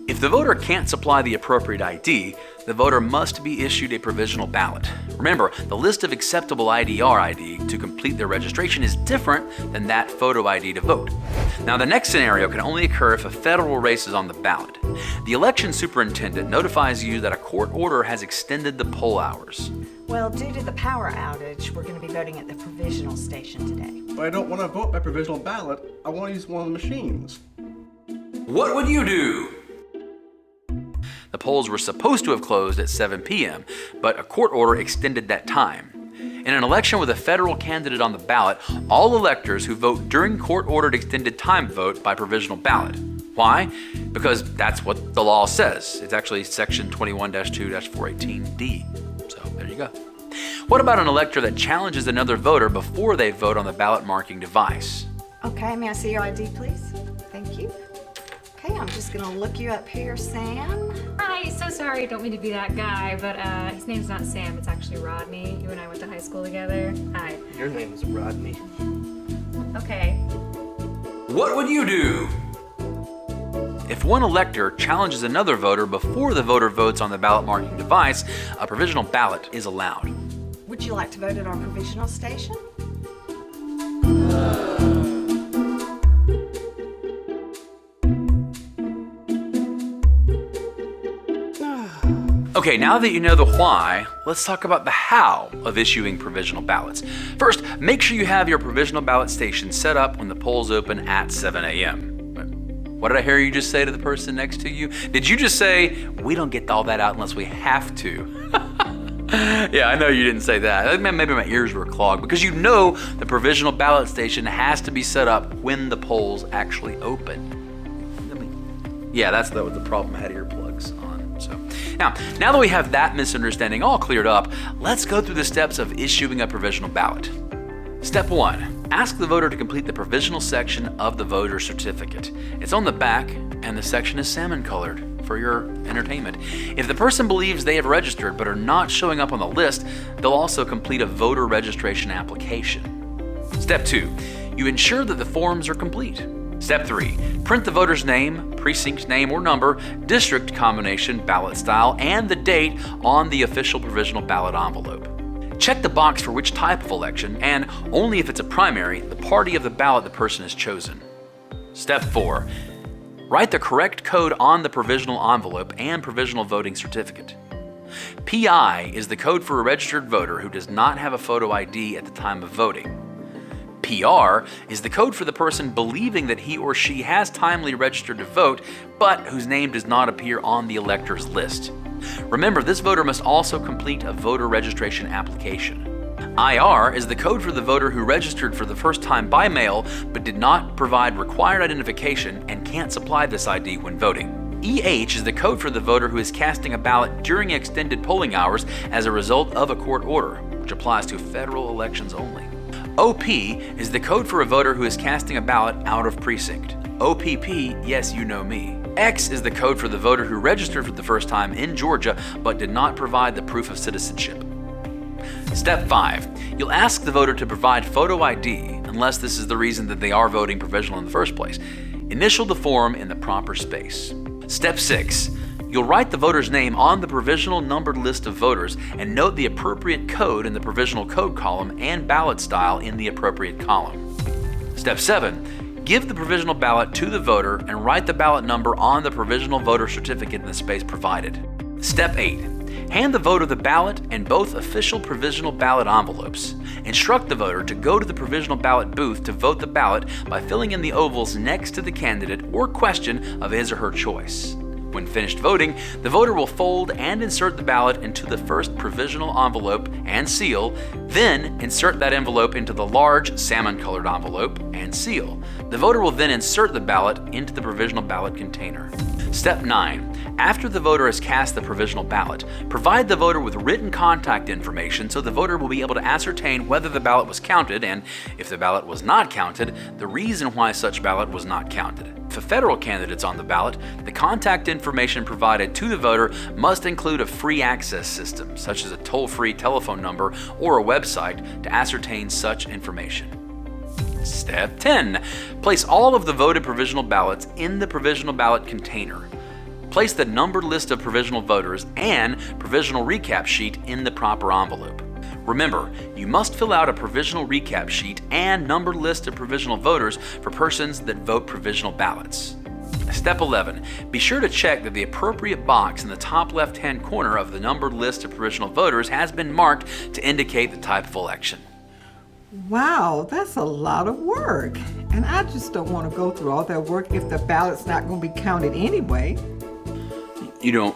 If the voter can't supply the appropriate ID, the voter must be issued a provisional ballot. Remember, the list of acceptable IDR ID to complete their registration is different than that photo ID to vote. Now, the next scenario can only occur if a federal race is on the ballot. The election superintendent notifies you that a court order has extended the poll hours. Well, due to the power outage, we're going to be voting at the provisional station today. But I don't want to vote by provisional ballot. I want to use one of the machines. What would you do? The polls were supposed to have closed at 7 p.m., but a court order extended that time. In an election with a federal candidate on the ballot, all electors who vote during court-ordered extended time vote by provisional ballot. Why? Because that's what the law says. It's actually section 21-2-418D. So there you go. What about an elector that challenges another voter before they vote on the ballot marking device? Okay, may I see your ID, please? Thank you. Okay, I'm just gonna look you up here, Sam. Hi, so sorry, don't mean to be that guy, but his name's not Sam, it's actually Rodney. You and I went to high school together. Hi. Your name is Rodney. Okay. What would you do? If one elector challenges another voter before the voter votes on the ballot marking device, a provisional ballot is allowed. Would you like to vote at our provisional station? Okay, now that you know the why, let's talk about the how of issuing provisional ballots. First, make sure you have your provisional ballot station set up when the polls open at 7 a.m. What did I hear you just say to the person next to you? Did you just say, we don't get all that out unless we have to? Yeah, I know you didn't say that. Maybe my ears were clogged because you know the provisional ballot station has to be set up when the polls actually open. Yeah, that's the problem. I had earplugs on. So now that we have that misunderstanding all cleared up, let's go through the steps of issuing a provisional ballot. Step 1, ask the voter to complete the provisional section of the voter certificate. It's on the back and the section is salmon colored for your entertainment. If the person believes they have registered but are not showing up on the list, they'll also complete a voter registration application. Step 2, you ensure that the forms are complete. Step 3, print the voter's name, precinct name or number, district combination, ballot style, and the date on the official provisional ballot envelope. Check the box for which type of election, and only if it's a primary, the party of the ballot the person has chosen. Step 4, write the correct code on the provisional envelope and provisional voting certificate. PI is the code for a registered voter who does not have a photo ID at the time of voting. PR is the code for the person believing that he or she has timely registered to vote, but whose name does not appear on the elector's list. Remember, this voter must also complete a voter registration application. IR is the code for the voter who registered for the first time by mail, but did not provide required identification and can't supply this ID when voting. EH is the code for the voter who is casting a ballot during extended polling hours as a result of a court order, which applies to federal elections only. OP is the code for a voter who is casting a ballot out of precinct. OPP, yes, you know me. X is the code for the voter who registered for the first time in Georgia but did not provide the proof of citizenship. Step 5. You'll ask the voter to provide photo ID unless this is the reason that they are voting provisional in the first place. Initial the form in the proper space. Step 6. You'll write the voter's name on the provisional numbered list of voters and note the appropriate code in the provisional code column and ballot style in the appropriate column. Step 7. Give the provisional ballot to the voter and write the ballot number on the provisional voter certificate in the space provided. Step 8. Hand the voter the ballot and both official provisional ballot envelopes. Instruct the voter to go to the provisional ballot booth to vote the ballot by filling in the ovals next to the candidate or question of his or her choice. When finished voting, the voter will fold and insert the ballot into the first provisional envelope and seal, then insert that envelope into the large salmon-colored envelope and seal. The voter will then insert the ballot into the provisional ballot container. Step 9. After the voter has cast the provisional ballot, provide the voter with written contact information so the voter will be able to ascertain whether the ballot was counted and, if the ballot was not counted, the reason why such ballot was not counted. For federal candidates on the ballot, the contact information provided to the voter must include a free access system, such as a toll-free telephone number or a website, to ascertain such information. Step 10. Place all of the voted provisional ballots in the provisional ballot container. Place the numbered list of provisional voters and provisional recap sheet in the proper envelope. Remember, you must fill out a provisional recap sheet and numbered list of provisional voters for persons that vote provisional ballots. Step 11. Be sure to check that the appropriate box in the top left-hand corner of the numbered list of provisional voters has been marked to indicate the type of election. Wow, that's a lot of work. And I just don't want to go through all that work if the ballot's not going to be counted anyway. You don't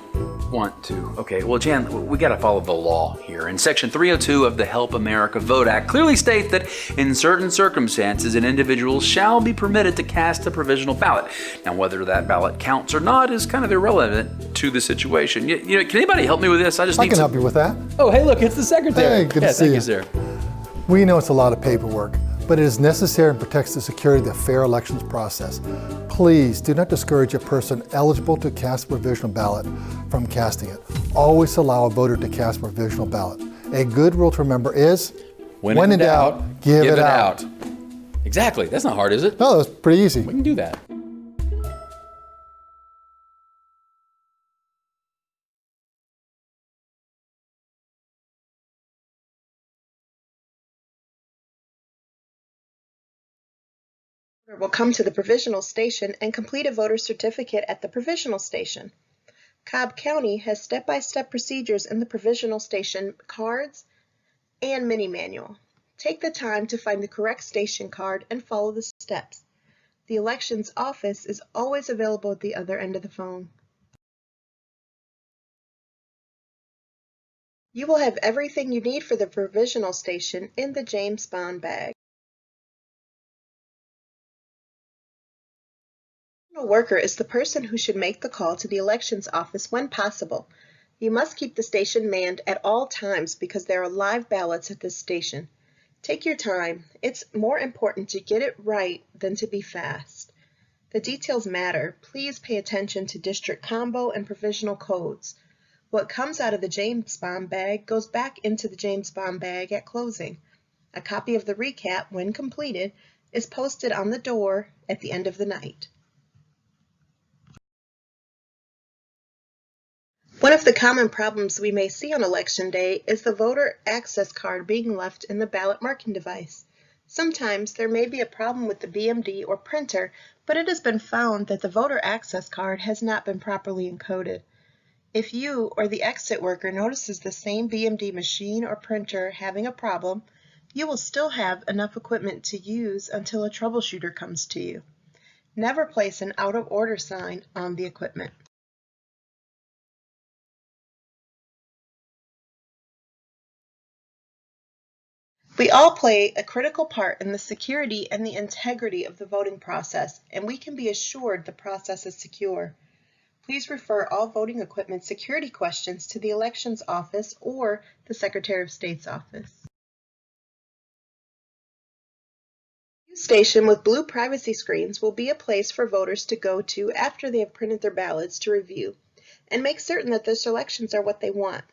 want to. Okay, well, Jan, we got to follow the law here. And Section 302 of the Help America Vote Act clearly states that in certain circumstances, an individual shall be permitted to cast a provisional ballot. Now, whether that ballot counts or not is kind of irrelevant to the situation. You know, can anybody help me with this? I can help you with that. Oh, hey, look, it's the secretary. Hey, good to see you. Thank you, sir. We know it's a lot of paperwork, but it is necessary and protects the security of the fair elections process. Please do not discourage a person eligible to cast a provisional ballot from casting it. Always allow a voter to cast a provisional ballot. A good rule to remember is, when in doubt, give it out. Exactly. That's not hard, is it? No, that's pretty easy. We can do that. Will come to the provisional station and complete a voter certificate at the provisional station. Cobb County has step-by-step procedures in the provisional station cards and mini manual. Take the time to find the correct station card and follow the steps. The elections office is always available at the other end of the phone. You will have everything you need for the provisional station in the James Bond bag. A worker is the person who should make the call to the elections office when possible. You must keep the station manned at all times because there are live ballots at this station. Take your time. It's more important to get it right than to be fast. The details matter. Please pay attention to district combo and provisional codes. What comes out of the James Bond bag goes back into the James Bond bag at closing. A copy of the recap, when completed, is posted on the door at the end of the night. One of the common problems we may see on Election Day is the voter access card being left in the ballot marking device. Sometimes there may be a problem with the BMD or printer, but it has been found that the voter access card has not been properly encoded. If you or the exit worker notices the same BMD machine or printer having a problem, you will still have enough equipment to use until a troubleshooter comes to you. Never place an out of order sign on the equipment. We all play a critical part in the security and the integrity of the voting process, and we can be assured the process is secure. Please refer all voting equipment security questions to the Elections Office or the Secretary of State's office. The station with blue privacy screens will be a place for voters to go to after they have printed their ballots to review and make certain that their selections are what they want.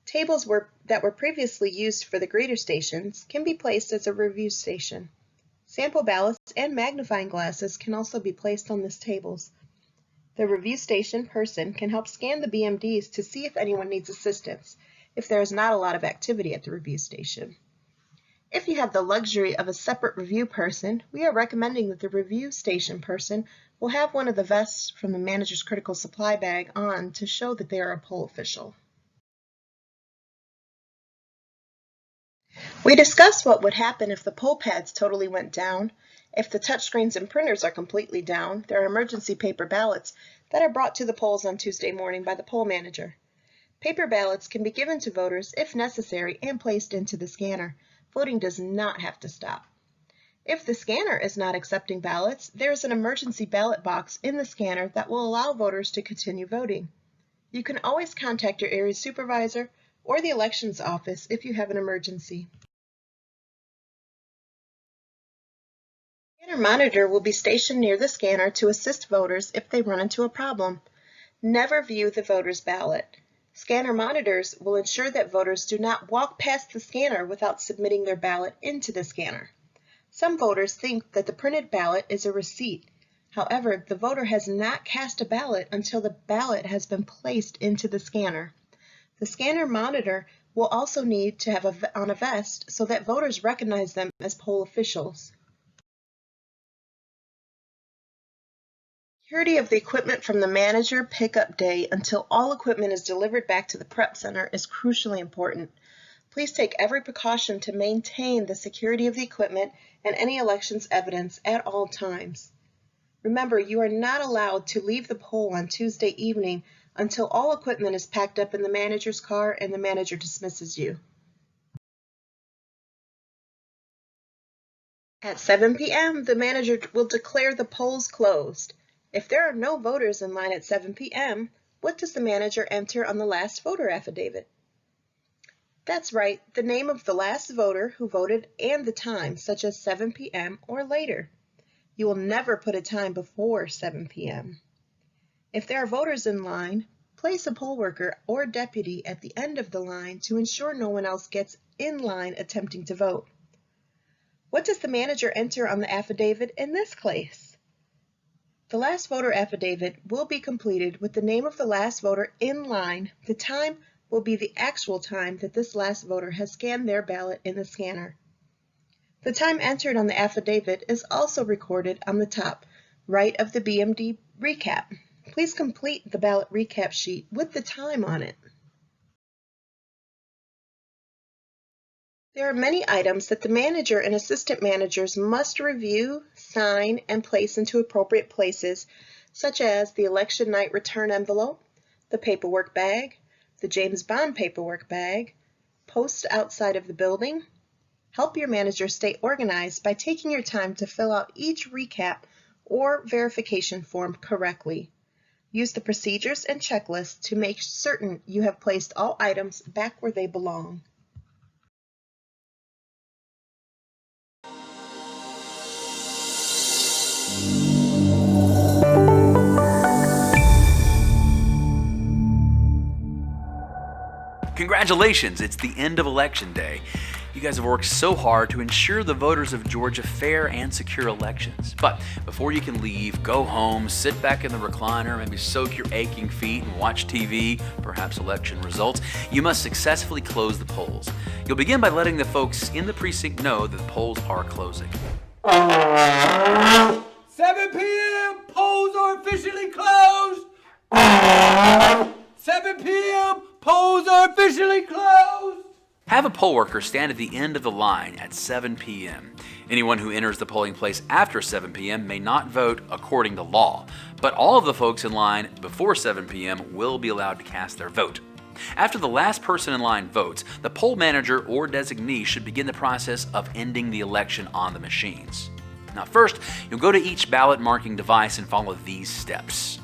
Tables that were previously used for the greeter stations can be placed as a review station. Sample ballots and magnifying glasses can also be placed on these tables. The review station person can help scan the BMDs to see if anyone needs assistance, if there is not a lot of activity at the review station. If you have the luxury of a separate review person, we are recommending that the review station person will have one of the vests from the manager's critical supply bag on to show that they are a poll official. We discussed what would happen if the poll pads totally went down. If the touchscreens and printers are completely down, there are emergency paper ballots that are brought to the polls on Tuesday morning by the poll manager. Paper ballots can be given to voters if necessary and placed into the scanner. Voting does not have to stop. If the scanner is not accepting ballots, there is an emergency ballot box in the scanner that will allow voters to continue voting. You can always contact your area supervisor or the elections office if you have an emergency. The scanner monitor will be stationed near the scanner to assist voters if they run into a problem. Never view the voter's ballot. Scanner monitors will ensure that voters do not walk past the scanner without submitting their ballot into the scanner. Some voters think that the printed ballot is a receipt. However, the voter has not cast a ballot until the ballot has been placed into the scanner. The scanner monitor will also need to have on a vest so that voters recognize them as poll officials. Security of the equipment from the manager pickup day until all equipment is delivered back to the prep center is crucially important. Please take every precaution to maintain the security of the equipment and any elections evidence at all times. Remember, you are not allowed to leave the poll on Tuesday evening until all equipment is packed up in the manager's car and the manager dismisses you. At 7 p.m., the manager will declare the polls closed. If there are no voters in line at 7 p.m., what does the manager enter on the last voter affidavit? That's right, the name of the last voter who voted and the time, such as 7 p.m. or later. You will never put a time before 7 p.m. If there are voters in line, place a poll worker or deputy at the end of the line to ensure no one else gets in line attempting to vote. What does the manager enter on the affidavit in this case? The last voter affidavit will be completed with the name of the last voter in line. The time will be the actual time that this last voter has scanned their ballot in the scanner. The time entered on the affidavit is also recorded on the top right of the BMD recap. Please complete the ballot recap sheet with the time on it. There are many items that the manager and assistant managers must review, sign, and place into appropriate places, such as the election night return envelope, the paperwork bag, the James Bond paperwork bag, posts outside of the building. Help your manager stay organized by taking your time to fill out each recap or verification form correctly. Use the procedures and checklists to make certain you have placed all items back where they belong. Congratulations, it's the end of Election Day. You guys have worked so hard to ensure the voters of Georgia fair and secure elections. But before you can leave, go home, sit back in the recliner, maybe soak your aching feet and watch TV, perhaps election results, you must successfully close the polls. You'll begin by letting the folks in the precinct know that the polls are closing. 7 p.m. Polls are officially closed. 7 p.m. Polls are officially closed. Have a poll worker stand at the end of the line at 7 p.m. Anyone who enters the polling place after 7 p.m. may not vote according to law, but all of the folks in line before 7 p.m. will be allowed to cast their vote. After the last person in line votes, the poll manager or designee should begin the process of ending the election on the machines. Now first, you'll go to each ballot marking device and follow these steps.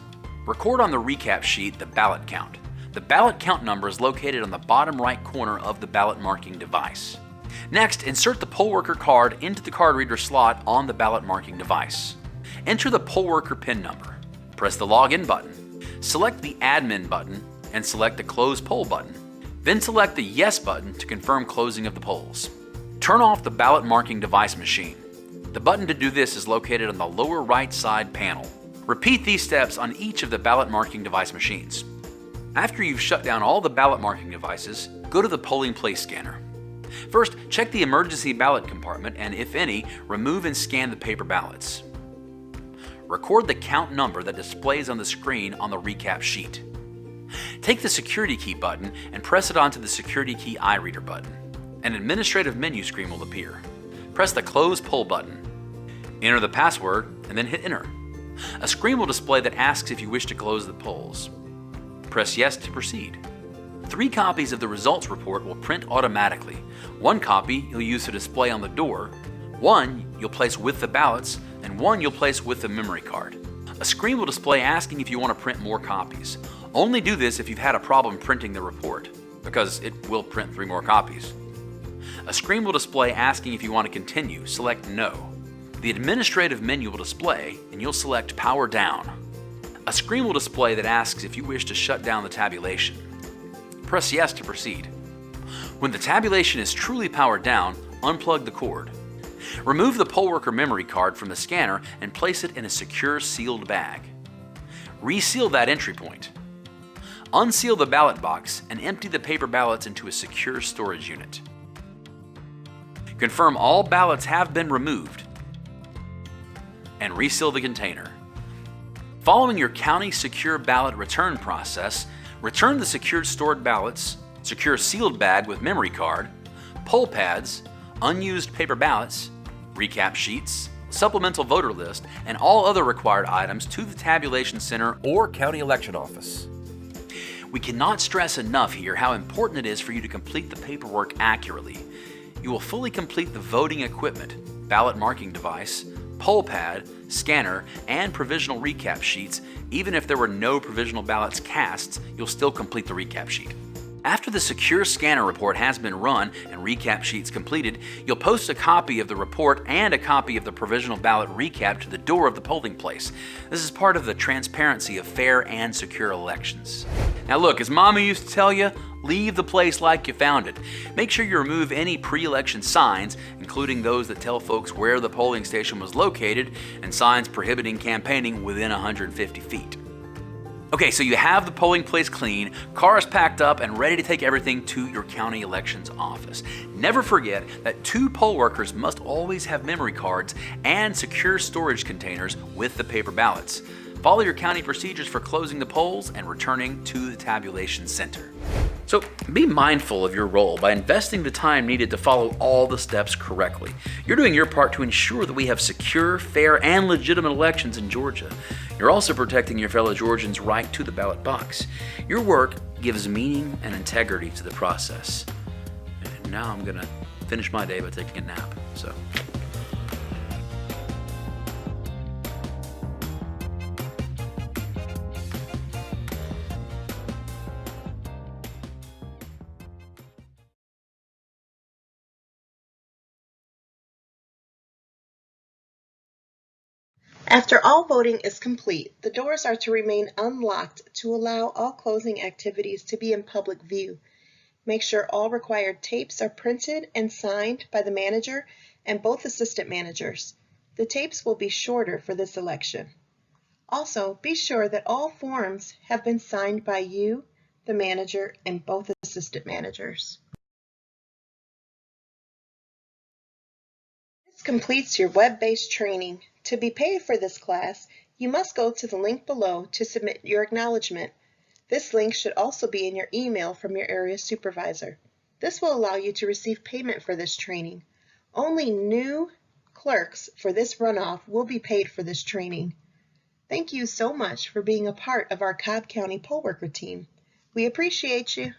Record on the recap sheet the ballot count. The ballot count number is located on the bottom right corner of the ballot marking device. Next, insert the poll worker card into the card reader slot on the ballot marking device. Enter the poll worker PIN number. Press the login button. Select the admin button and select the close poll button. Then select the yes button to confirm closing of the polls. Turn off the ballot marking device machine. The button to do this is located on the lower right side panel. Repeat these steps on each of the ballot marking device machines. After you've shut down all the ballot marking devices, go to the polling place scanner. First, check the emergency ballot compartment and, if any, remove and scan the paper ballots. Record the count number that displays on the screen on the recap sheet. Take the security key button and press it onto the security key iReader button. An administrative menu screen will appear. Press the close poll button. Enter the password and then hit enter. A screen will display that asks if you wish to close the polls. Press yes to proceed. 3 copies of the results report will print automatically. 1 copy you'll use to display on the door, 1 you'll place with the ballots, and 1 you'll place with the memory card. A screen will display asking if you want to print more copies. Only do this if you've had a problem printing the report, because it will print 3 more copies. A screen will display asking if you want to continue. Select No. The administrative menu will display, and you'll select Power Down. A screen will display that asks if you wish to shut down the tabulation. Press yes to proceed. When the tabulation is truly powered down, unplug the cord. Remove the poll worker memory card from the scanner and place it in a secure sealed bag. Reseal that entry point. Unseal the ballot box and empty the paper ballots into a secure storage unit. Confirm all ballots have been removed and reseal the container. Following your county secure ballot return process, return the secured stored ballots, secure sealed bag with memory card, poll pads, unused paper ballots, recap sheets, supplemental voter list, and all other required items to the tabulation center or county election office. We cannot stress enough here how important it is for you to complete the paperwork accurately. You will fully complete the voting equipment, ballot marking device, poll pad, scanner, and provisional recap sheets. Even if there were no provisional ballots cast, you'll still complete the recap sheet. After the secure scanner report has been run and recap sheets completed, you'll post a copy of the report and a copy of the provisional ballot recap to the door of the polling place. This is part of the transparency of fair and secure elections. Now look, as Mama used to tell you, leave the place like you found it. Make sure you remove any pre-election signs, including those that tell folks where the polling station was located and signs prohibiting campaigning within 150 feet. Okay, so you have the polling place clean, cars packed up, and ready to take everything to your county elections office. Never forget that 2 poll workers must always have memory cards and secure storage containers with the paper ballots. Follow your county procedures for closing the polls and returning to the tabulation center. So be mindful of your role by investing the time needed to follow all the steps correctly. You're doing your part to ensure that we have secure, fair, and legitimate elections in Georgia. You're also protecting your fellow Georgians' right to the ballot box. Your work gives meaning and integrity to the process. And now I'm gonna finish my day by taking a nap, so. After all voting is complete, the doors are to remain unlocked to allow all closing activities to be in public view. Make sure all required tapes are printed and signed by the manager and both assistant managers. The tapes will be shorter for this election. Also, be sure that all forms have been signed by you, the manager, and both assistant managers. This completes your web-based training. To be paid for this class, you must go to the link below to submit your acknowledgement. This link should also be in your email from your area supervisor. This will allow you to receive payment for this training. Only new clerks for this runoff will be paid for this training. Thank you so much for being a part of our Cobb County poll worker team. We appreciate you.